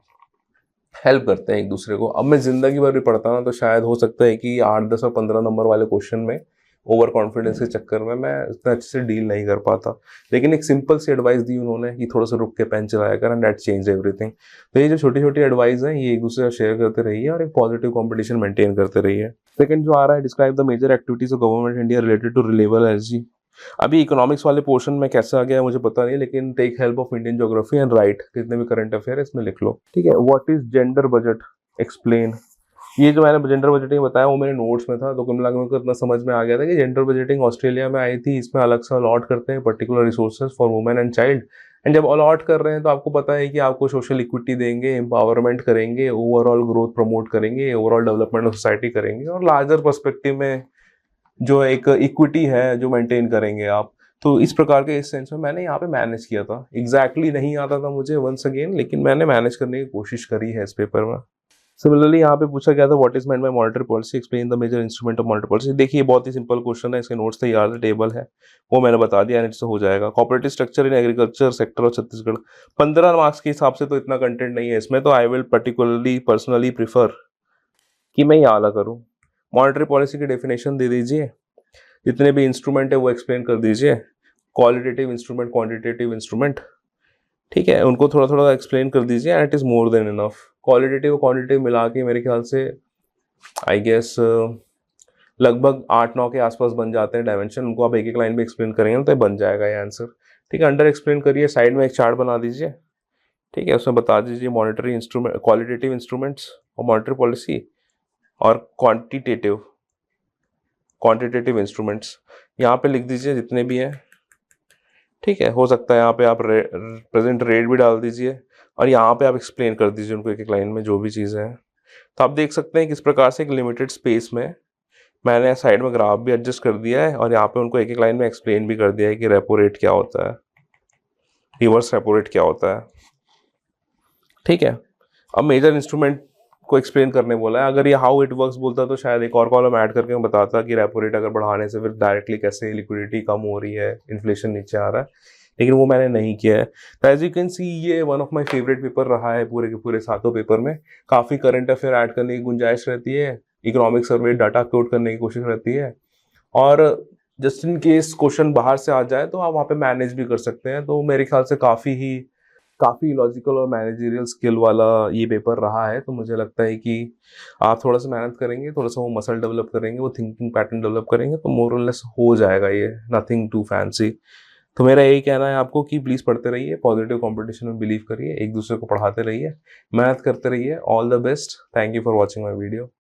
हेल्प करते हैं एक दूसरे को। अब मैं ज़िंदगी भर भी पढ़ता ना, तो शायद हो सकता है कि 8, 10 और 15 नंबर वाले क्वेश्चन में ओवर कॉन्फिडेंस के चक्कर में मैं इतना अच्छे से डील नहीं कर पाता, लेकिन एक सिंपल सी एडवाइस दी उन्होंने कि थोड़ा सा रुक के पेन चलाया कर, एंड दैट चेंज एवरीथिंग। तो ये जो छोटी छोटी एडवाइस हैं ये एक दूसरे से शेयर करते रहिए और एक पॉजिटिव कंपटीशन मेंटेन करते रहिए। सेकंड जो आ रहा है, describe the major activities of government India related to renewable energy. अभी इकोनॉमिक्स वाले पोर्शन में कैसा आ गया है मुझे पता नहीं, लेकिन take help of Indian geography and right, जितने भी करंट अफेयर है इसमें लिख लो। ठीक है, what is gender budget, explain. ये जो मैंने जेंडर बजटिंग बताया वो मेरे नोट्स में था, तो कुल मिलाकर मेरे को इतना समझ में आ गया था कि जेंडर बजटिंग ऑस्ट्रेलिया में आई थी, इसमें अलग से अलॉट करते हैं particular resources for women and child, and जब अलॉट कर रहे हैं तो आपको पता है कि आपको सोशल इक्विटी देंगे, एम्पावरमेंट करेंगे, ओवरऑल ग्रोथ प्रमोट करेंगे, ओवरऑल डेवलपमेंट ऑफ सोसाइटी करेंगे, और लार्जर पर्सपेक्टिव में जो एक इक्विटी है जो मेंटेन करेंगे आप। तो इस प्रकार के इस सेंस में मैंने यहाँ पे मैनेज किया था, एग्जैक्टली नहीं आता था मुझे वंस अगेन, लेकिन मैंने मैनेज करने की कोशिश करी है इस पेपर में। सिमिलरली यहाँ पे पूछा गया था what is meant by monetary policy, explain the major instrument of monetary policy. देखिए बहुत ही सिंपल क्वेश्चन है, इसके नोट्स तैयार टेबल है, वो मैंने बता दिया, इससे हो जाएगा। Cooperative structure in agriculture sector of Chhattisgarh, 15 marks के हिसाब से तो इतना कंटेंट नहीं है इसमें, तो I will particularly personally prefer कि मैं यहाँ वाला करूँ। मॉनेटरी पॉलिसी की डेफिनेशन दे दीजिए, जितने भी इंस्ट्रूमेंट है वो एक्सप्लेन कर दीजिए, क्वालिटेटिव इंस्ट्रूमेंट, क्वांटिटेटिव इंस्ट्रूमेंट, ठीक है, उनको थोड़ा थोड़ा एक्सप्लेन कर दीजिए, and it is more than enough. Qualitative और क्वांटिटेटिव मिला के मेरे ख्याल से आई गेस लगभग 8-9 के आसपास बन जाते हैं डायमेंशन, उनको आप एक एक लाइन में एक्सप्लेन करेंगे तो बन जाएगा ये आंसर। ठीक है, अंडर एक्सप्लेन करिए, साइड में एक चार्ट बना दीजिए। ठीक है, उसमें बता दीजिए मॉनेटरी इंस्ट्रूमेंट, क्वालिटेटिव इंस्ट्रूमेंट्स और मॉनेटरी पॉलिसी, और क्वांटिटेटिव इंस्ट्रूमेंट्स यहाँ पे लिख दीजिए जितने भी हैं। ठीक है, हो सकता है यहाँ पे आप प्रेजेंट रेट भी डाल दीजिए और यहाँ पे आप एक्सप्लेन कर दीजिए उनको एक एक लाइन में जो भी चीज़ें हैं। तो आप देख सकते हैं किस प्रकार से एक लिमिटेड स्पेस में मैंने साइड में ग्राफ भी एडजस्ट कर दिया है और यहाँ पे उनको एक एक लाइन में एक्सप्लेन भी कर दिया है कि रेपो रेट क्या होता है, रिवर्स रेपो रेट क्या होता है। ठीक है, अब मेजर इंस्ट्रूमेंट को एक्सप्लेन करने बोला है। अगर ये हाउ इट वर्क्स बोलता तो शायद एक और कॉलम ऐड करके मैं बताता कि रेपो रेट अगर बढ़ाने से फिर डायरेक्टली कैसे लिक्विडिटी कम हो रही है, इन्फ्लेशन नीचे आ रहा है, लेकिन वो मैंने नहीं किया है। तो एज यू कैन सी ये one of my favourite paper रहा है पूरे के पूरे 7 पेपर में। काफ़ी करंट अफेयर ऐड करने की गुंजाइश रहती है, इकोनॉमिक सर्वे डाटा कोट करने की कोशिश रहती है, और जस्ट इन केस क्वेश्चन बाहर से आ जाए तो आप वहाँ पे मैनेज भी कर सकते हैं। तो मेरे ख्याल से काफ़ी लॉजिकल और मैनेजरियल स्किल वाला ये पेपर रहा है। तो मुझे लगता है कि आप थोड़ा सा मेहनत करेंगे, थोड़ा सा वो मसल डेवलप करेंगे, वो थिंकिंग पैटर्न डेवलप करेंगे तो मोर और लेस हो जाएगा ये, नथिंग टू फैंसी। तो मेरा यही कहना है आपको कि प्लीज़ पढ़ते रहिए, पॉजिटिव कंपटीशन में बिलीव करिए, एक दूसरे को पढ़ाते रहिए, मेहनत करते रहिए। All the best, thank you for watching my video.